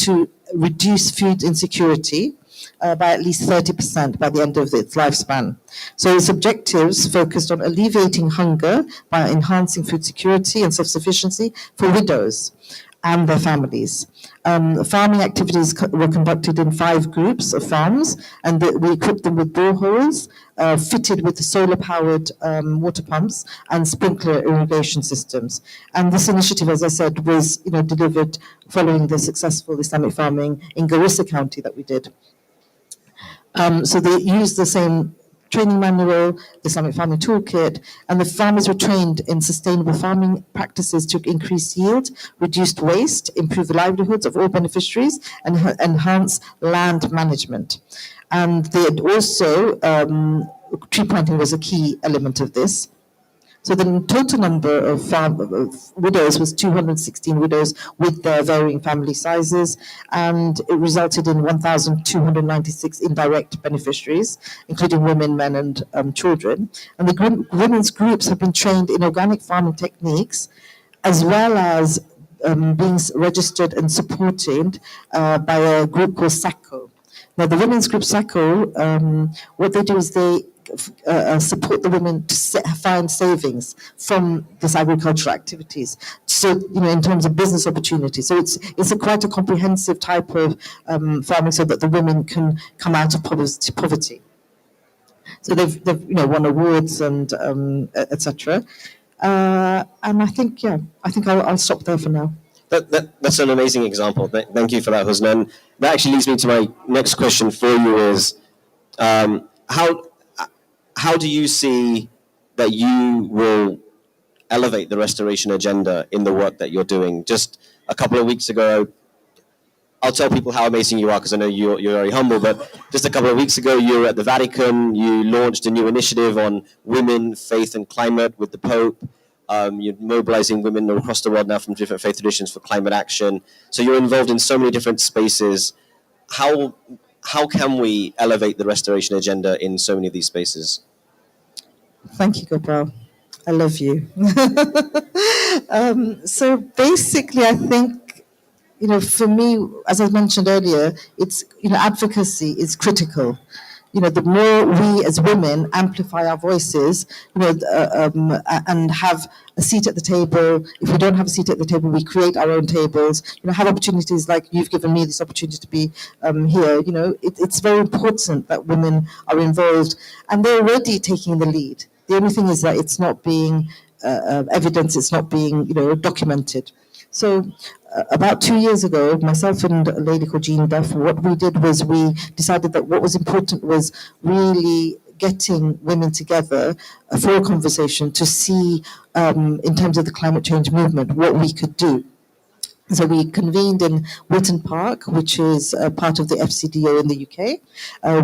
to reduce food insecurity by at least 30% by the end of its lifespan. So its objectives focused on alleviating hunger by enhancing food security and self-sufficiency for widows and their families. Farming activities were conducted in 5 groups of farms, and we equipped them with boreholes, fitted with solar-powered water pumps and sprinkler irrigation systems. And this initiative, as I said, was delivered following the successful Islamic farming in Garissa County that we did. So they used the same training manual, the Islamic Farming Toolkit, and the farmers were trained in sustainable farming practices to increase yield, reduce waste, improve the livelihoods of all beneficiaries, and enhance land management. And they had also, tree planting was a key element of this. So the total number of widows was 216 widows with their varying family sizes, and it resulted in 1,296 indirect beneficiaries, including women, men, and children. And the women's groups have been trained in organic farming techniques, as well as being registered and supported by a group called SACCO. Now, the women's group SACCO, what they do is they support the women to find savings from this agricultural activities. So, in terms of business opportunities. So it's quite a comprehensive type of farming so that the women can come out of poverty. So they've won awards and etc. And I think I'll stop there for now. That's an amazing example. Thank you for that, Husna. And that actually leads me to my next question for you is, how do you see that you will elevate the restoration agenda in the work that you're doing? Just a couple of weeks ago, I'll tell people how amazing you are because I know you're very humble, but just a couple of weeks ago, you were at the Vatican. You launched a new initiative on women, faith, and climate with the Pope. You're mobilizing women across the world now from different faith traditions for climate action. So you're involved in so many different spaces. How can we elevate the restoration agenda in so many of these spaces? Thank you, Gopal. I love you. So basically, I think, for me, as I mentioned earlier, it's, advocacy is critical. The more we as women amplify our voices, and have a seat at the table. If we don't have a seat at the table, we create our own tables. Have opportunities like you've given me this opportunity to be here. It's very important that women are involved, and they're already taking the lead. The only thing is that it's not being evidence, it's not being documented. So about 2 years ago, myself and a lady called Jean Duff, what we did was we decided that what was important was really getting women together for a conversation to see, in terms of the climate change movement, what we could do. So we convened in Wilton Park, which is part of the FCDO in the UK.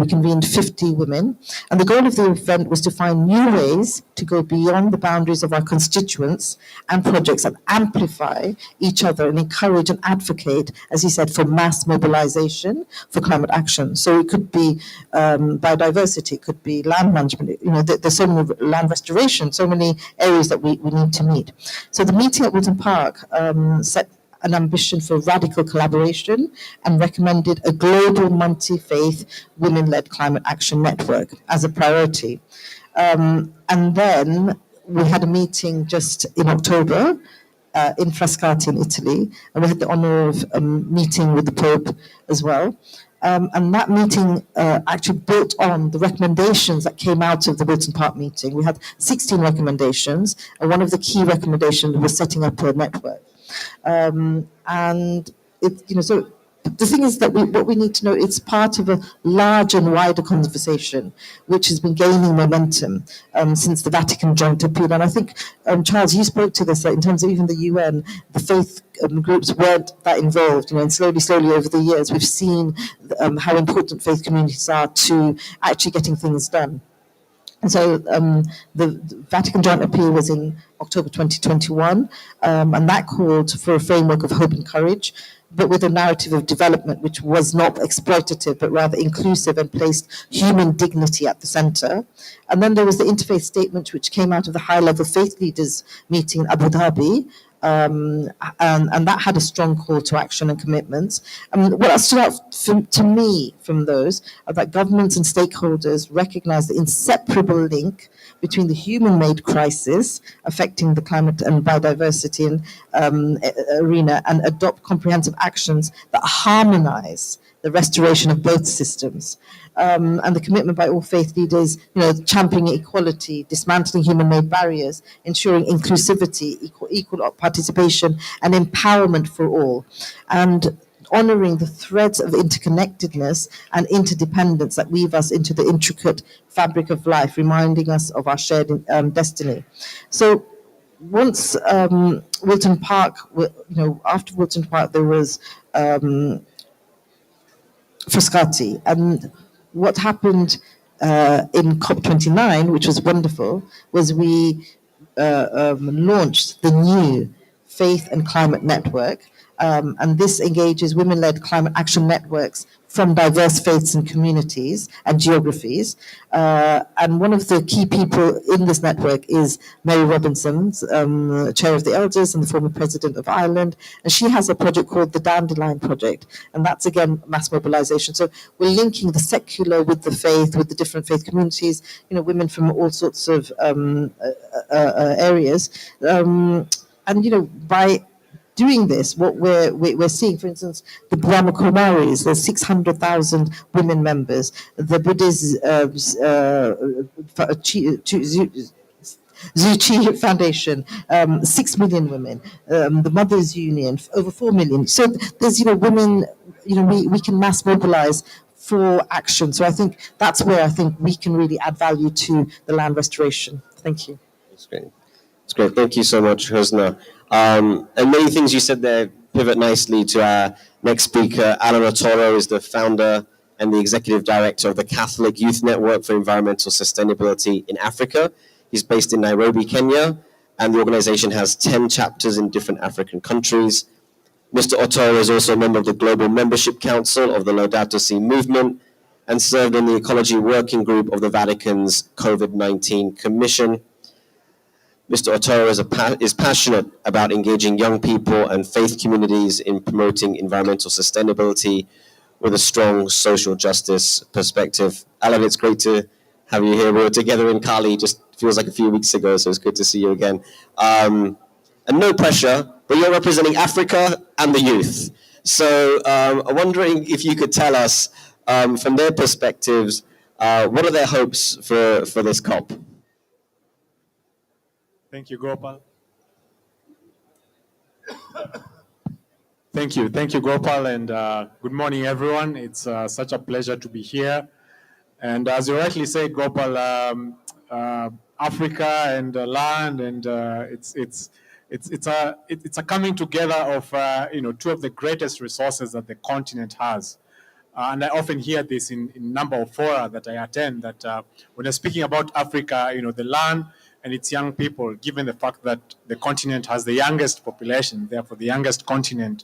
We convened 50 women. And the goal of the event was to find new ways to go beyond the boundaries of our constituents and projects and amplify each other and encourage and advocate, as he said, for mass mobilization for climate action. So it could be biodiversity, it could be land management, there's so many, land restoration, so many areas that we need to meet. So the meeting at Wilton Park set an ambition for radical collaboration and recommended a global multi-faith women-led climate action network as a priority. And then we had a meeting just in October in Frascati in Italy, and we had the honor of meeting with the Pope as well. And that meeting actually built on the recommendations that came out of the Wilton Park meeting. We had 16 recommendations, and one of the key recommendations was setting up a network. And so the thing is that what we need to know, it's part of a large and wider conversation which has been gaining momentum since the Vatican joint appeal. And I think, Charles, you spoke to this, in terms of even the UN, the faith groups weren't that involved, and slowly over the years, we've seen how important faith communities are to actually getting things done. And so the Vatican Joint Appeal was in October 2021, and that called for a framework of hope and courage, but with a narrative of development which was not exploitative, but rather inclusive and placed human dignity at the center. And then there was the interfaith statement, which came out of the high-level faith leaders meeting in Abu Dhabi, and that had a strong call to action and commitments. What stood out to me from those are that governments and stakeholders recognize the inseparable link between the human-made crisis affecting the climate and biodiversity arena, and adopt comprehensive actions that harmonize the restoration of both systems. And the commitment by all faith leaders, championing equality, dismantling human-made barriers, ensuring inclusivity, equal participation, and empowerment for all, and honoring the threads of interconnectedness and interdependence that weave us into the intricate fabric of life, reminding us of our shared destiny. So once Wilton Park, after Wilton Park, there was Frascati. And what happened in COP29, which was wonderful, was we launched the new Faith and Climate Network. And this engages women-led climate action networks from diverse faiths and communities and geographies. And one of the key people in this network is Mary Robinson, chair of the Elders and the former president of Ireland. And she has a project called the Dandelion Project. And that's, again, mass mobilization. So we're linking the secular with the faith, with the different faith communities, women from all sorts of areas. And, by doing this, what we're seeing, for instance, the Brahma Kumaris, there's 600,000 women members. The Buddhist Zuchi Foundation, 6 million women. The Mothers Union, over 4 million. So there's, women, we can mass mobilize for action. So I think that's where I think we can really add value to the land restoration. Thank you. That's great. That's great. Thank you so much, Husna. And many things you said there pivot nicely to our next speaker. Alan Otoro is the founder and the executive director of the Catholic Youth Network for Environmental Sustainability in Africa. He's based in Nairobi, Kenya, and the organization has 10 chapters in different African countries. Mr. Otoro is also a member of the Global Membership Council of the Laudato Si movement and served in the Ecology Working Group of the Vatican's COVID-19 Commission. Mr. Otoro is passionate about engaging young people and faith communities in promoting environmental sustainability with a strong social justice perspective. Alan, it's great to have you here. We were together in Cali, just feels like a few weeks ago, so it's good to see you again. And no pressure, but you're representing Africa and the youth. So I'm wondering if you could tell us, from their perspectives, what are their hopes for this COP? Thank you, Gopal. Thank you, Gopal, and good morning, everyone. It's such a pleasure to be here. And as you rightly said, Gopal, Africa and land, and it's a coming together of two of the greatest resources that the continent has. And I often hear this in a number of fora that I attend, that when I'm speaking about Africa, the land and its young people, given the fact that the continent has the youngest population, therefore the youngest continent,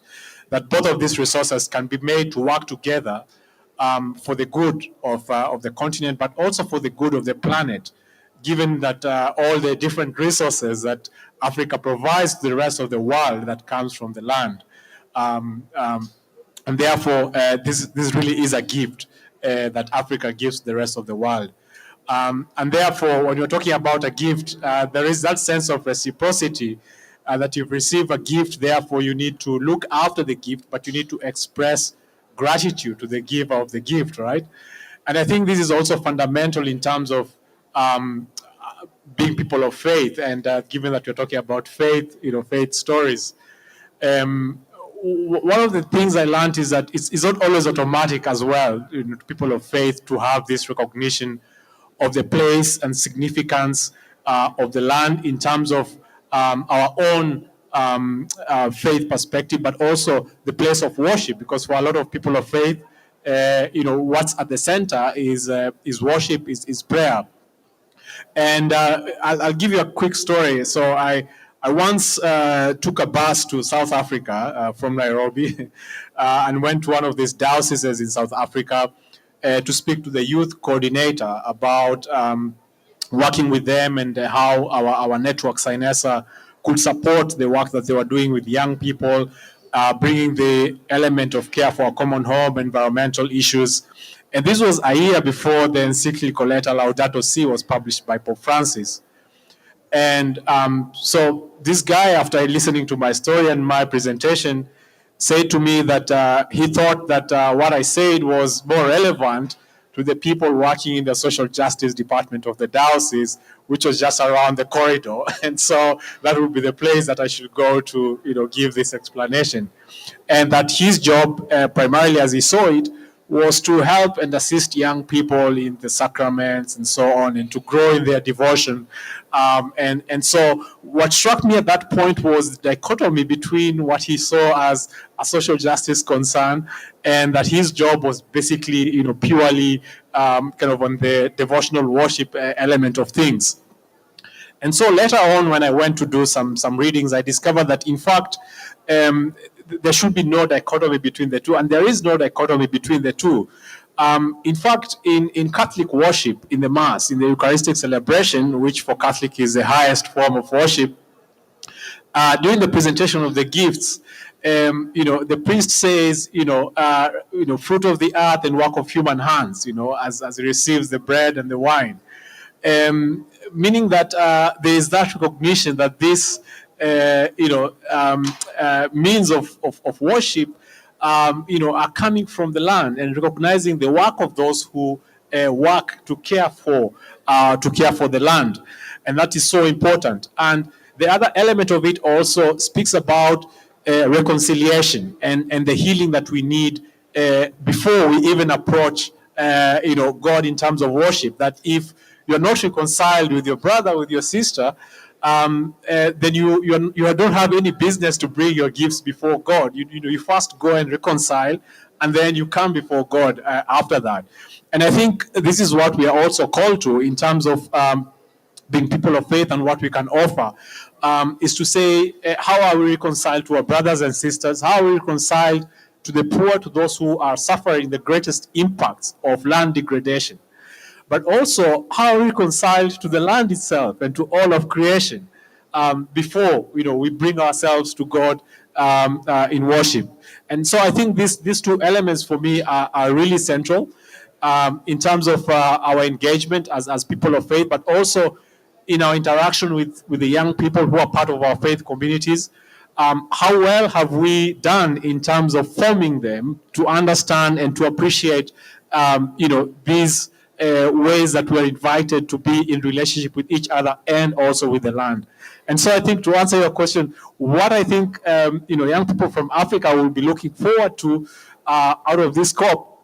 that both of these resources can be made to work together for the good of the continent, but also for the good of the planet, given that all the different resources that Africa provides to the rest of the world that comes from the land. And therefore, this really is a gift that Africa gives the rest of the world. And therefore, when you're talking about a gift, there is that sense of reciprocity that you've received a gift, therefore you need to look after the gift, but you need to express gratitude to the giver of the gift, right? And I think this is also fundamental in terms of being people of faith, and given that you're talking about faith, faith stories. One of the things I learned is that it's not always automatic as well, people of faith, to have this recognition of the place and significance of the land in terms of our own faith perspective, but also the place of worship, because for a lot of people of faith, what's at the center is worship, is prayer. And I'll give you a quick story. So I once took a bus to South Africa from Nairobi and went to one of these dioceses in South Africa to speak to the youth coordinator about working with them and how our network, Sinesa, could support the work that they were doing with young people, bringing the element of care for a common home, environmental issues. And this was a year before the encyclical letter Laudato Si was published by Pope Francis. And so this guy, after listening to my story and my presentation, said to me that he thought that what I said was more relevant to the people working in the social justice department of the diocese, which was just around the corridor. And so that would be the place that I should go to, give this explanation. And that his job, primarily as he saw it, was to help and assist young people in the sacraments and so on, and to grow in their devotion. And so what struck me at that point was the dichotomy between what he saw as a social justice concern, and that his job was basically, purely kind of on the devotional worship element of things. And so later on, when I went to do some readings, I discovered that, in fact, there should be no dichotomy between the two, and there is no dichotomy between the two. In fact, in Catholic worship, in the Mass, in the Eucharistic celebration, which for Catholic is the highest form of worship, during the presentation of the gifts, the priest says, fruit of the earth and work of human hands, as he receives the bread and the wine. Meaning that there is that recognition that this means of worship, are coming from the land, and recognizing the work of those who work to care for the land, and that is so important. And the other element of it also speaks about reconciliation and the healing that we need before we even approach, God in terms of worship. That if you're not reconciled with your brother, with your sister, then you don't have any business to bring your gifts before God. You first go and reconcile, and then you come before God after that. And I think this is what we are also called to in terms of being people of faith, and what we can offer is to say, how are we reconciled to our brothers and sisters? How are we reconciled to the poor, to those who are suffering the greatest impacts of land degradation? But also, how are we reconciled to the land itself and to all of creation before we bring ourselves to God in worship? And so I think these two elements for me are really central in terms of our engagement as people of faith, but also in our interaction with the young people who are part of our faith communities. How well have we done in terms of forming them to understand and to appreciate, these ways that we're invited to be in relationship with each other and also with the land? And so I think, to answer your question, what I think, young people from Africa will be looking forward to out of this COP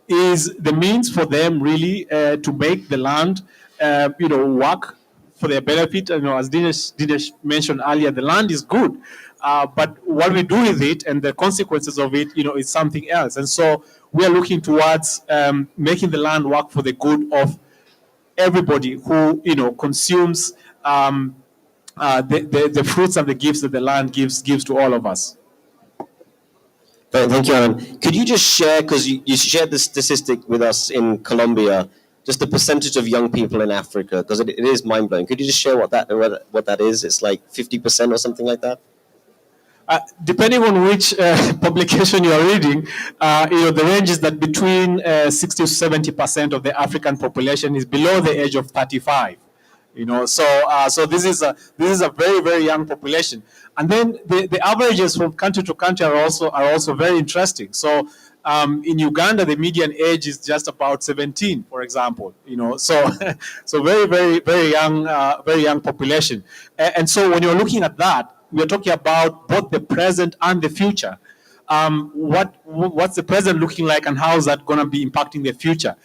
is the means for them really to make the land, work for their benefit. As Dinesh mentioned earlier, the land is good, but what we do with it and the consequences of it, is something else. And so we are looking towards making the land work for the good of everybody who, consumes the fruits and the gifts that the land gives to all of us. Thank you, Alan. Could you just share, because you shared the statistic with us in Colombia, just the percentage of young people in Africa, because it is mind-blowing. Could you just share what that is? It's like 50% or something like that? Depending on which publication you are reading, the range is that between 60 to 70% of the African population is below the age of 35. So this is a very, very young population, and then the averages from country to country are also very interesting. So in Uganda, the median age is just about 17, for example. So so very, very, very young population, and so when you're looking at that, we're talking about both the present and the future. What's the present looking like, and how is that going to be impacting the future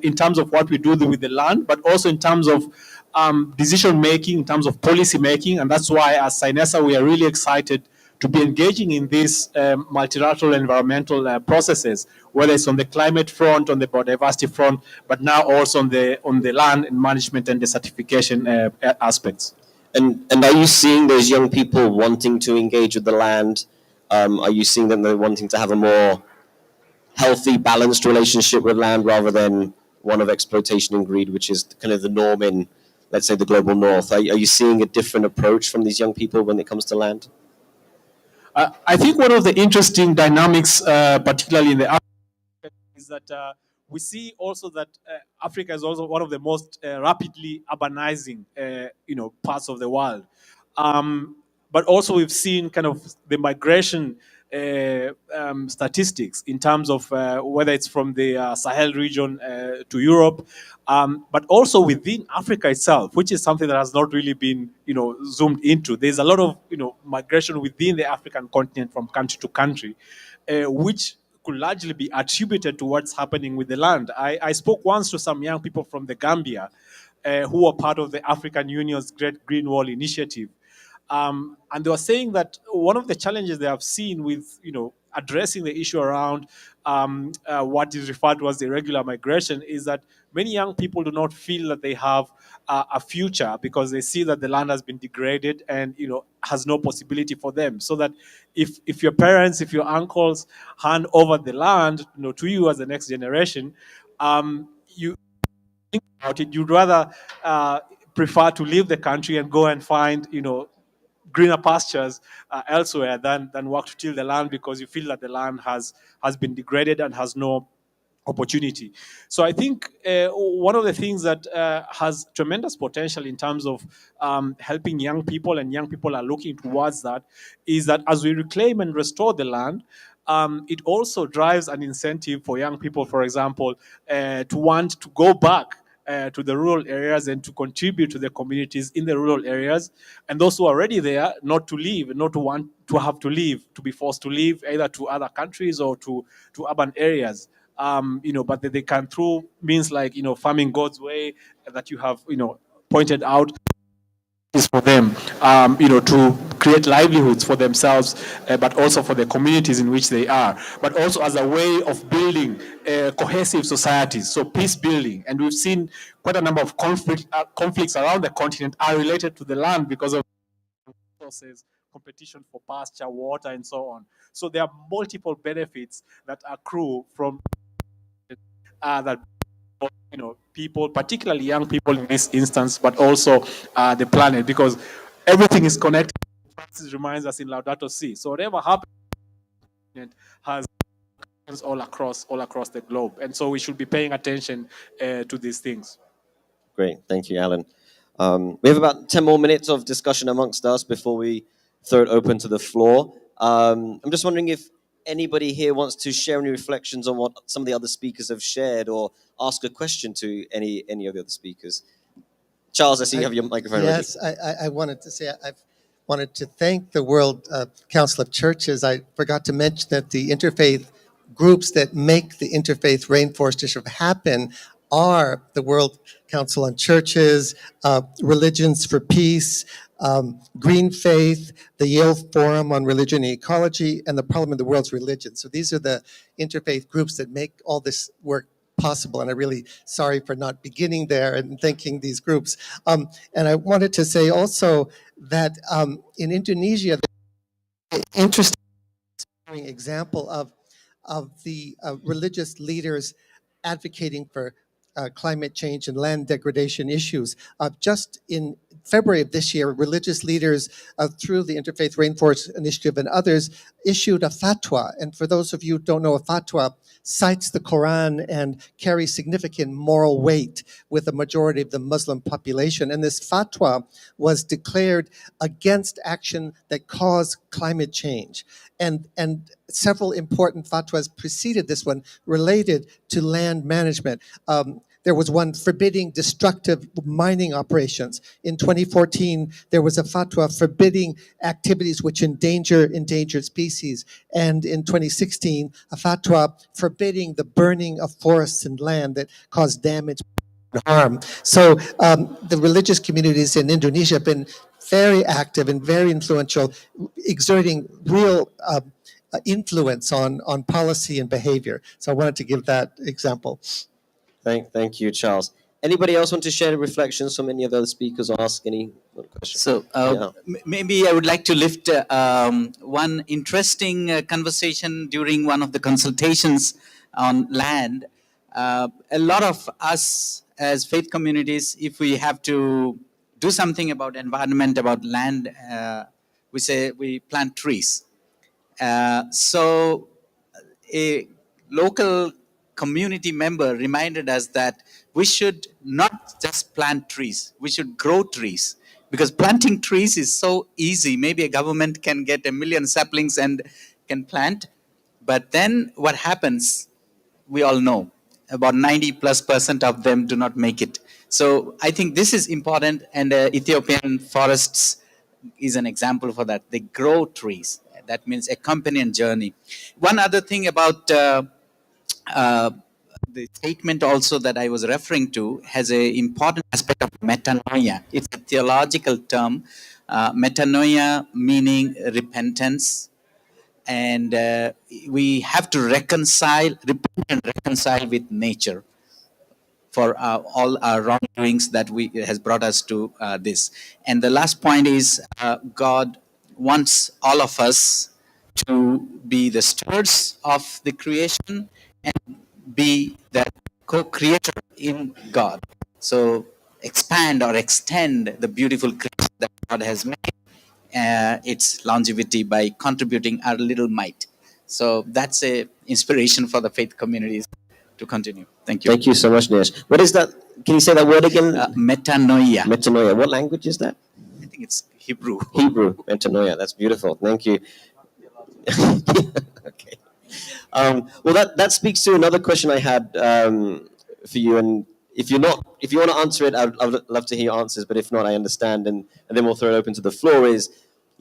in terms of what we do with the land, but also in terms of decision making, in terms of policy making. And that's why, as SINESA, we are really excited to be engaging in these multilateral environmental processes, whether it's on the climate front, on the biodiversity front, but now also on the land and management and the certification aspects. And are you seeing those young people wanting to engage with the land? Are you seeing them wanting to have a more healthy, balanced relationship with land rather than one of exploitation and greed, which is kind of the norm in, let's say, the global north? Are you seeing a different approach from these young people when it comes to land? I think one of the interesting dynamics, particularly in the Africa, is that we see also that Africa is also one of the most rapidly urbanizing, parts of the world. But also we've seen kind of the migration statistics in terms of whether it's from the Sahel region to Europe, but also within Africa itself, which is something that has not really been, zoomed into. There's a lot of, migration within the African continent from country to country, which could largely be attributed to what's happening with the land. I spoke once to some young people from the Gambia who are part of the African Union's Great Green Wall Initiative. And they were saying that one of the challenges they have seen with, addressing the issue around what is referred to as irregular migration is that many young people do not feel that they have a future, because they see that the land has been degraded and, has no possibility for them. So that if your parents, if your uncles hand over the land, to you as the next generation, you think about it, you'd rather prefer to leave the country and go and find, greener pastures elsewhere than work to till the land, because you feel that the land has been degraded and has no opportunity. So I think one of the things that has tremendous potential in terms of helping young people, and young people are looking towards that, is that as we reclaim and restore the land, it also drives an incentive for young people, for example, to want to go back to the rural areas and to contribute to the communities in the rural areas, and those who are already there not to leave, not to want to have to leave, to be forced to leave either to other countries or to urban areas. But that they can, through means like farming God's way that you have pointed out, is for them, to create livelihoods for themselves, but also for the communities in which they are, but also as a way of building cohesive societies, so peace building. And we've seen quite a number of conflicts around the continent are related to the land because of resources, competition for pasture, water, and so on. So there are multiple benefits that accrue from that people, particularly young people in this instance, but also the planet, because everything is connected. Francis reminds us in Laudato Si. So whatever happens has all across the globe, and so we should be paying attention to these things. Great, thank you, Alan. We have about 10 more minutes of discussion amongst us before we throw it open to the floor. I'm just wondering if anybody here wants to share any reflections on what some of the other speakers have shared, or ask a question to any of the other speakers. Charles, I see you have your microphone ready. Yes, I wanted to say I've wanted to thank the World Council of Churches. I forgot to mention that the interfaith groups that make the Interfaith Rainforest Initiative happen are the World Council on Churches, Religions for Peace, Green Faith, the Yale Forum on Religion and Ecology, and the Parliament of the World's Religions. So these are the interfaith groups that make all this work possible, and I'm really sorry for not beginning there and thanking these groups. And I wanted to say also that in Indonesia, the interesting example of the religious leaders advocating for climate change and land degradation issues. Just in February of this year, religious leaders through the Interfaith Rainforest Initiative and others issued a fatwa. And for those of you who don't know, a fatwa cites the Quran and carries significant moral weight with a majority of the Muslim population. And this fatwa was declared against action that caused climate change. And several important fatwas preceded this one related to land management. There was one forbidding destructive mining operations. In 2014, there was a fatwa forbidding activities which endanger endangered species. And in 2016, a fatwa forbidding the burning of forests and land that cause damage and harm. So the religious communities in Indonesia have been very active and very influential, exerting real influence on policy and behavior. So I wanted to give that example. Thank you, Charles. Anybody else want to share reflections from any of the other speakers or ask any questions? So maybe I would like to lift one interesting conversation during one of the consultations on land. A lot of us as faith communities, if we have to do something about environment, about land, we say we plant trees. So a local community member reminded us that we should not just plant trees, we should grow trees. Because planting trees is so easy. Maybe a government can get 1 million saplings and can plant. But then what happens, we all know, about 90+% of them do not make it. So I think this is important, and Ethiopian forests is an example for that. They grow trees. That means a companion journey. One other thing about the statement also that I was referring to has an important aspect of metanoia. It's a theological term. Metanoia meaning repentance. And we have to repent and reconcile with nature for all our wrongdoings that has brought us to this. And the last point is God wants all of us to be the stewards of the creation and be the co-creator in God. So expand or extend the beautiful creation that God has made, its longevity by contributing our little might. So that's a inspiration for the faith communities to continue. Thank you. Thank you so much, Nesh. What is that? Can you say that word again? Metanoia. Metanoia. What language is that? I think it's Hebrew. Hebrew. Metanoia. That's beautiful. Thank you. Okay. Well, that speaks to another question I had for you. And if you want to answer it, I'd love to hear your answers. But if not, I understand. And then we'll throw it open to the floor.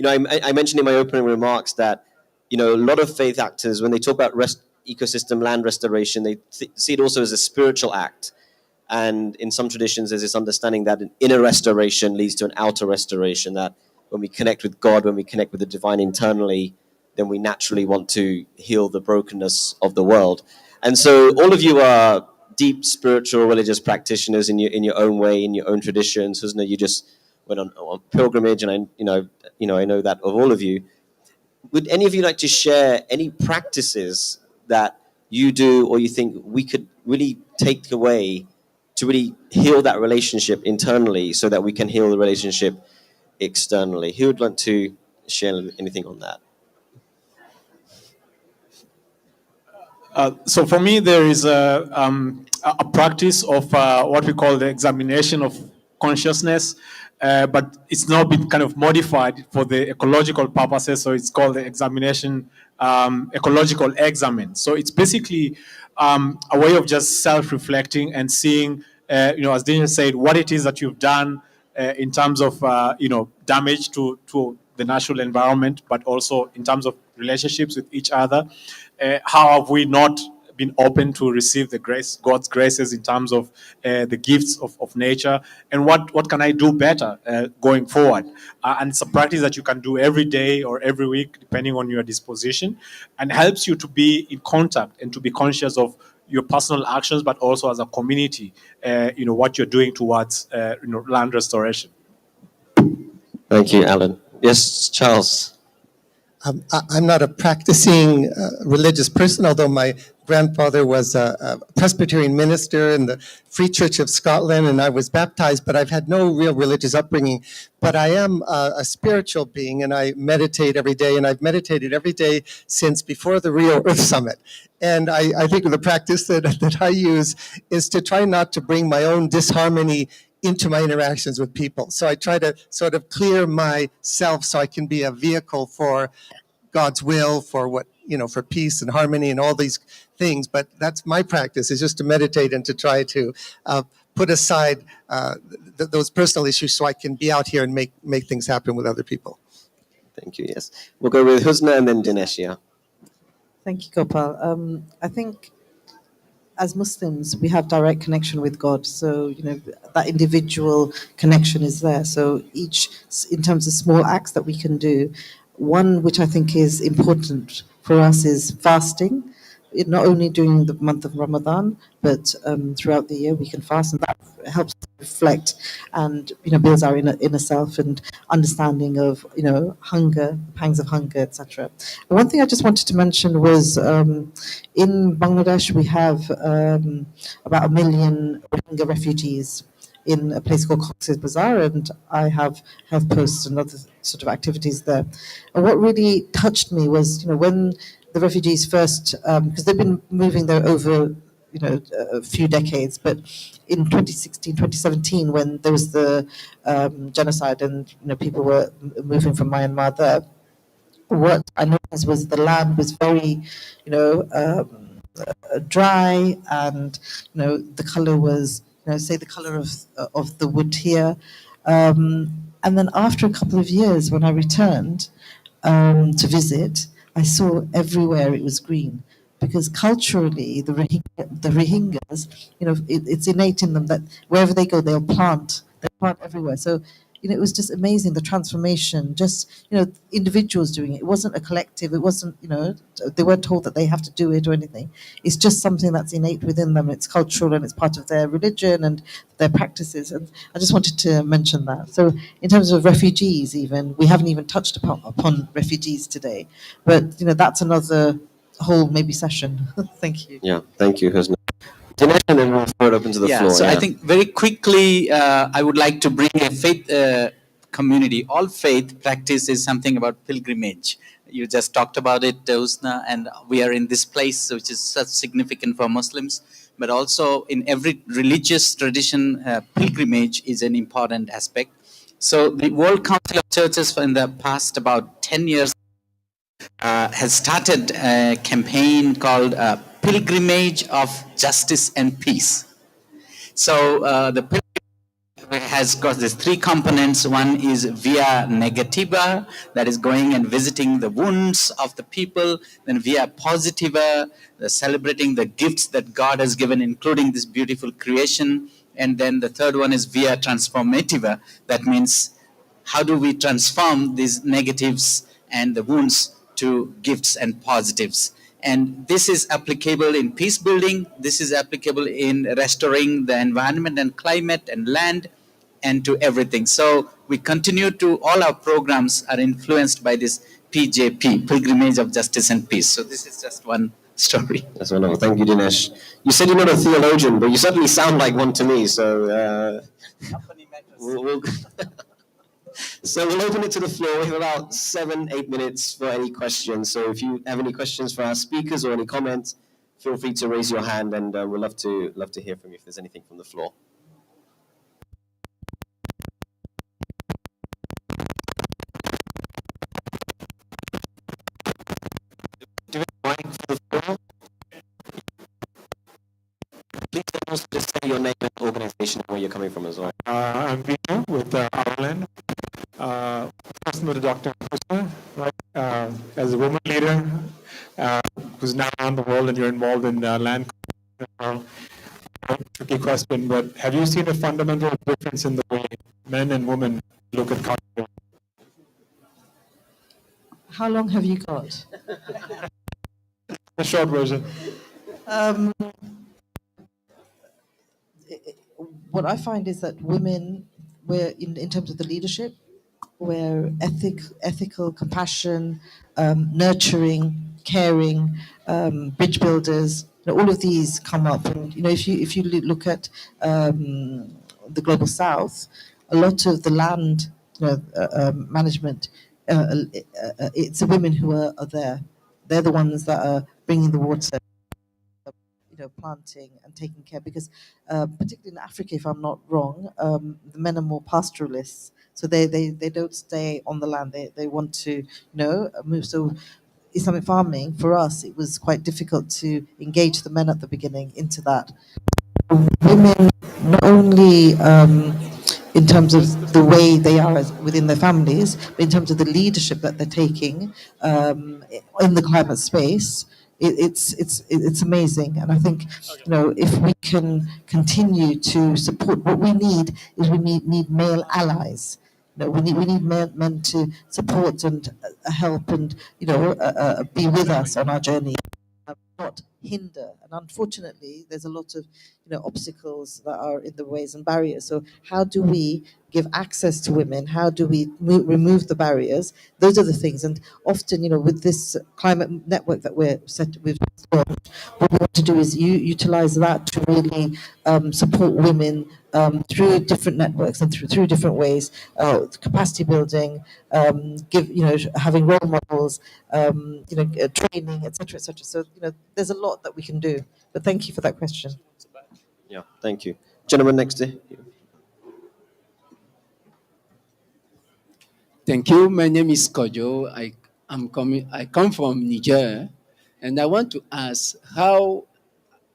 I mentioned in my opening remarks that, a lot of faith actors, when they talk about ecosystem land restoration, they see it also as a spiritual act. And in some traditions, there's this understanding that an inner restoration leads to an outer restoration, that when we connect with God, when we connect with the divine internally, then we naturally want to heal the brokenness of the world. And so all of you are deep spiritual religious practitioners in your own way, in your own traditions. Husna, you just went on pilgrimage, and I know that of all of you. Would any of you like to share any practices that you do or you think we could really take away to really heal that relationship internally so that we can heal the relationship externally? Who would like to share anything on that? So for me, there is a practice of what we call the examination of consciousness, but it's now been kind of modified for the ecological purposes. So it's called the examination, ecological examine. So it's basically a way of just self-reflecting and seeing, as Daniel said, what it is that you've done in terms of, damage to the natural environment, but also in terms of relationships with each other. How have we not been open to receive the grace, God's graces in terms of the gifts of nature, and what can I do better going forward? And it's a practice that you can do every day or every week, depending on your disposition, and helps you to be in contact and to be conscious of your personal actions, but also as a community, what you're doing towards land restoration. Thank you, Alan. Yes, Charles. I'm not a practicing religious person, although my grandfather was a Presbyterian minister in the Free Church of Scotland, and I was baptized, but I've had no real religious upbringing. But I am a spiritual being, and I meditate every day, and I've meditated every day since before the Rio Earth Summit. And I think the practice that I use is to try not to bring my own disharmony into my interactions with people. So I try to sort of clear myself so I can be a vehicle for God's will, for for peace and harmony and all these things. But that's my practice, is just to meditate and to try to put aside those personal issues so I can be out here and make things happen with other people. Thank you, yes. We'll go with Husna and then Dinesh, yeah. Thank you, Gopal. I think as Muslims, we have direct connection with God. So, that individual connection is there. So each, in terms of small acts that we can do, one which I think is important for us is fasting. Not only during the month of Ramadan, but throughout the year we can fast, and that helps us reflect and builds our inner self and understanding of hunger, pangs of hunger, etc. One thing I just wanted to mention was in Bangladesh we have about 1 million Rohingya refugees in a place called Cox's Bazar, and I have health posts and other sort of activities there. And what really touched me was, when the refugees first, because they've been moving there over, a few decades, but in 2016, 2017, when there was the genocide and, people were moving from Myanmar there, what I noticed was the land was very, dry, and, the color was, say the color of the wood here. And then after a couple of years, when I returned to visit, I saw everywhere it was green, because culturally the Rohingyas, it's innate in them that wherever they go, they plant everywhere. So, it was just amazing, the transformation, just, individuals doing it. It wasn't a collective. It wasn't, they weren't told that they have to do it or anything. It's just something that's innate within them. It's cultural and it's part of their religion and their practices. And I just wanted to mention that. So in terms of refugees even, we haven't even touched upon refugees today. But, that's another whole maybe session. Thank you. Yeah, thank you, Husna. Dinesh, and then we'll throw it open to the floor. So I think very quickly, I would like to bring a faith community. All faith practice is something about pilgrimage. you just talked about it, Usna, and we are in this place which is such significant for Muslims, but also in every religious tradition, pilgrimage is an important aspect. So the World Council of Churches in the past about 10 years has started a campaign called Pilgrimage of Justice and Peace. So the pilgrimage has got these three components. One is via negativa, that is going and visiting the wounds of the people. Then via positiva, celebrating the gifts that God has given, including this beautiful creation. And then the third one is via transformativa. That means how do we transform these negatives and the wounds to gifts and positives. And this is applicable in peace building. This is applicable in restoring the environment and climate and land and to everything. So we continue to, all our programs are influenced by this PJP, Pilgrimage of Justice and Peace. So this is just one story. That's wonderful. Thank you, Dinesh. You said you're not a theologian, but you certainly sound like one to me. So, so we'll open it to the floor. We have about 7-8 minutes for any questions. So if you have any questions for our speakers or any comments, feel free to raise your hand, and we'd love to hear from you if there's anything from the floor. Do we have a mic for the floor? Please also just say your name and organization and where you're coming from as well. I'm Vino with Ireland. First with Dr. Husna, right? As a woman leader who's now around the world and you're involved in land. Tricky question, but have you seen a fundamental difference in the way men and women look at conflict? How long have you got? The short version. What I find is that women, we're in terms of the leadership, where ethical, compassion, nurturing, caring, bridge builders, all of these come up. And if you look at the global south, a lot of the land management, it's the women who are there. They're the ones that are bringing the water, planting and taking care, because particularly in Africa, if I'm not wrong, the men are more pastoralists. So they don't stay on the land. They want to move. So Islamic farming, for us, it was quite difficult to engage the men at the beginning into that. Women, not only in terms of the way they are within their families, but in terms of the leadership that they're taking in the climate space, it's amazing. And I think if we can continue to support, what we need is we need male allies. We need men to support and help and be with us on our journey, not hinder. And unfortunately, there's a lot of obstacles that are in the ways and barriers. So how do we give access to women? How do we remove the barriers? Those are the things. And often, with this climate network that we've launched, what we want to do is utilize that to really support women through different networks and through different ways, capacity building, having role models, training, etc., etc. So there's a lot that we can do. But thank you for that question. Yeah, thank you. Gentleman next to you. Thank you. My name is Kojo. I come from Niger, and I want to ask how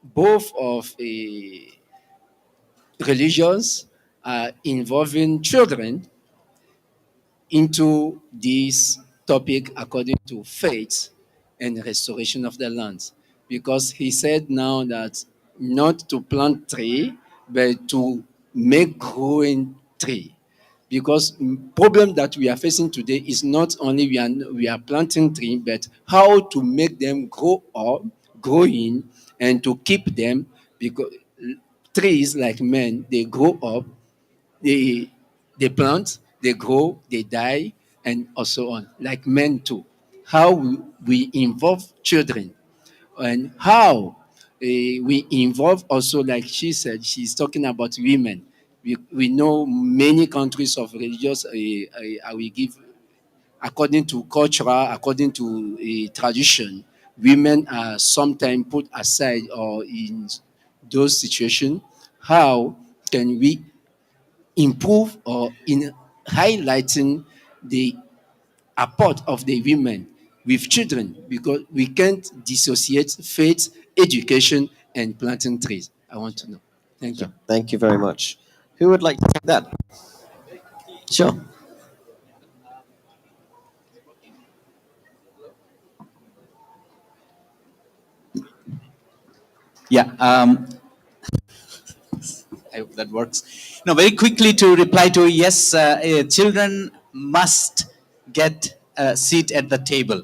both of religions are involving children into this topic according to faith and restoration of the lands. Because he said now that not to plant tree, but to make growing tree. Because problem that we are facing today is not only we are planting tree, but how to make them grow up, growing, and to keep them, because trees like men, they grow up, they plant, they grow, they die, and also on, like men too. How we involve children, and how we involve also, like she said, she's talking about women. We know many countries of religious, I will give according to culture, according to a tradition, women are sometimes put aside or in those situations. How can we improve or in highlighting the apport of the women with children, because we can't dissociate faith, education, and planting trees. I want to know. Thank you. Thank you very much. Who would like to take that? Sure. Yeah, I hope that works. No, very quickly to reply to yes, children must get a seat at the table.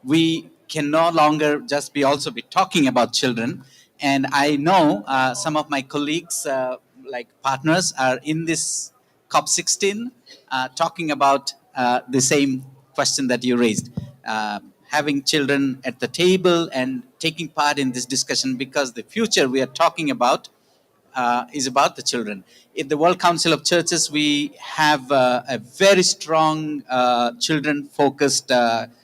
We can no longer just be also be talking about children. And I know some of my colleagues, like partners, are in this COP16 talking about the same question that you raised. Having children at the table and taking part in this discussion, because the future we are talking about is about the children. In the World Council of Churches, we have a very strong children-focused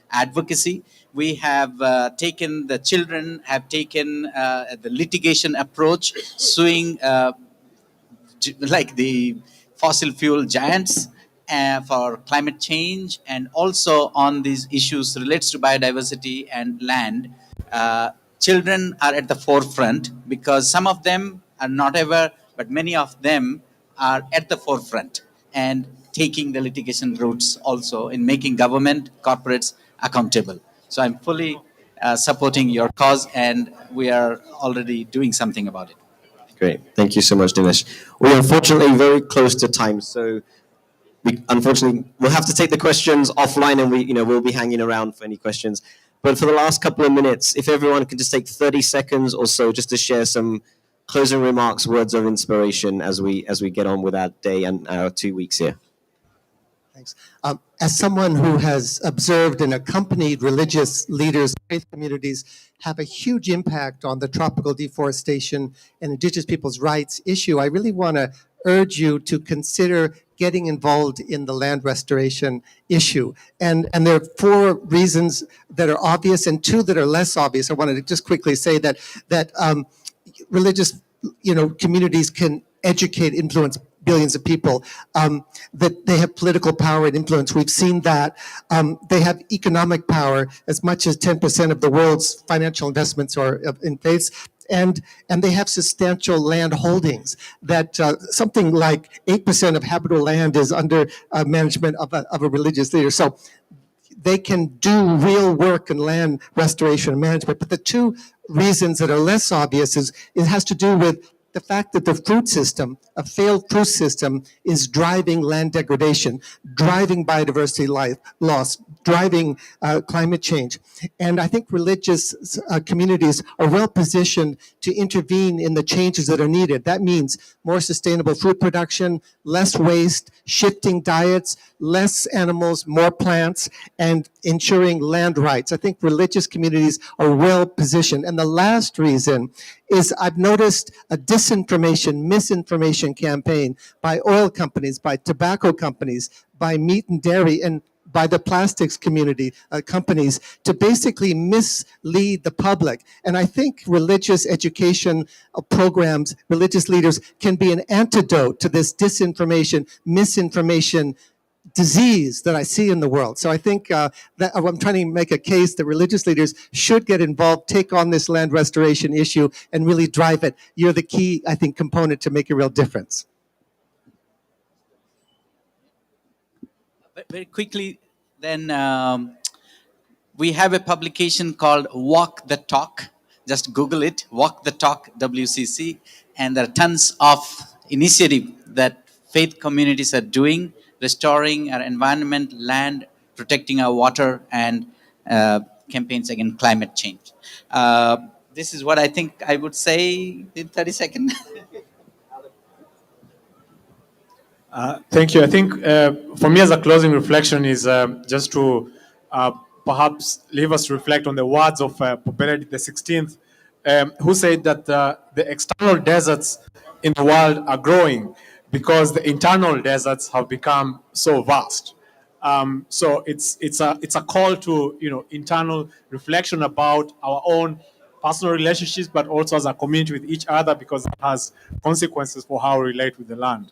advocacy. We have taken the children, have taken the litigation approach, suing like the fossil fuel giants for climate change, and also on these issues relates to biodiversity and land. Children are at the forefront because some of them are not ever, but many of them are at the forefront and taking the litigation routes also in making government, corporates accountable. So I'm fully supporting your cause, and we are already doing something about it. Great. Thank you so much, Dinesh. We're unfortunately very close to time, so we'll have to take the questions offline, and we'll be hanging around for any questions. But for the last couple of minutes, if everyone could just take 30 seconds or so just to share some closing remarks, words of inspiration as we get on with our day and our 2 weeks here. Thanks. As someone who has observed and accompanied religious leaders, faith communities have a huge impact on the tropical deforestation and indigenous people's rights issue, I really want to urge you to consider getting involved in the land restoration issue. And there are 4 reasons that are obvious and 2 that are less obvious. I wanted to just quickly say that religious communities can educate, influence billions of people, that they have political power and influence. We've seen that. They have economic power. As much as 10% of the world's financial investments are in faiths. And they have substantial land holdings that something like 8% of habitable land is under management of a religious leader. So they can do real work in land restoration and management. But the 2 reasons that are less obvious is it has to do with the fact that the fruit system, a failed fruit system, is driving land degradation, driving biodiversity loss, driving climate change. And I think religious communities are well positioned to intervene in the changes that are needed. That means more sustainable food production, less waste, shifting diets, less animals, more plants, and ensuring land rights. I think religious communities are well positioned. And the last reason is I've noticed a disinformation, misinformation campaign by oil companies, by tobacco companies, by meat and dairy, and by the plastics community, companies, to basically mislead the public. And I think religious education programs, religious leaders can be an antidote to this disinformation, misinformation disease that I see in the world. So I think that I'm trying to make a case that religious leaders should get involved, take on this land restoration issue, and really drive it. You're the key, I think, component to make a real difference. Very quickly, then we have a publication called Walk the Talk. Just Google it, Walk the Talk WCC, and there are tons of initiative that faith communities are doing, restoring our environment, land, protecting our water, and campaigns against climate change. This is what I think I would say in 30 seconds. Thank you. I think for me as a closing reflection is just to perhaps leave us to reflect on the words of Pope Benedict XVI, who said that the external deserts in the world are growing because the internal deserts have become so vast. So it's a call to internal reflection about our own personal relationships, but also as a community with each other, because it has consequences for how we relate with the land.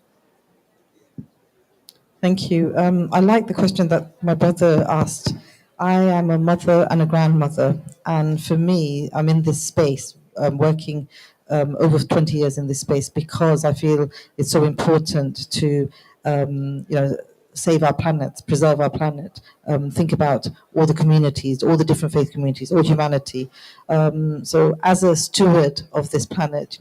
Thank you. I like the question that my brother asked. I am a mother and a grandmother, and for me, I'm in this space, working over 20 years in this space because I feel it's so important to, save our planet, preserve our planet, think about all the communities, all the different faith communities, all humanity. So, as a steward of this planet,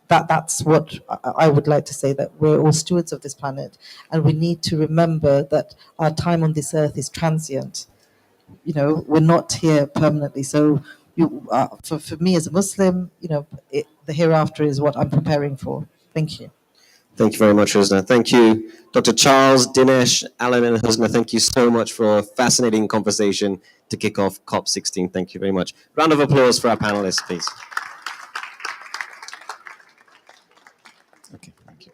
that's what I would like to say, that we're all stewards of this planet, and we need to remember that our time on this earth is transient. We're not here permanently. So, for me as a Muslim, the hereafter is what I'm preparing for. Thank you. Thank you very much, Husna. Thank you, Dr. Charles, Dinesh, Alan, and Husna. Thank you so much for a fascinating conversation to kick off COP16. Thank you very much. Round of applause for our panelists, please. Okay, thank you.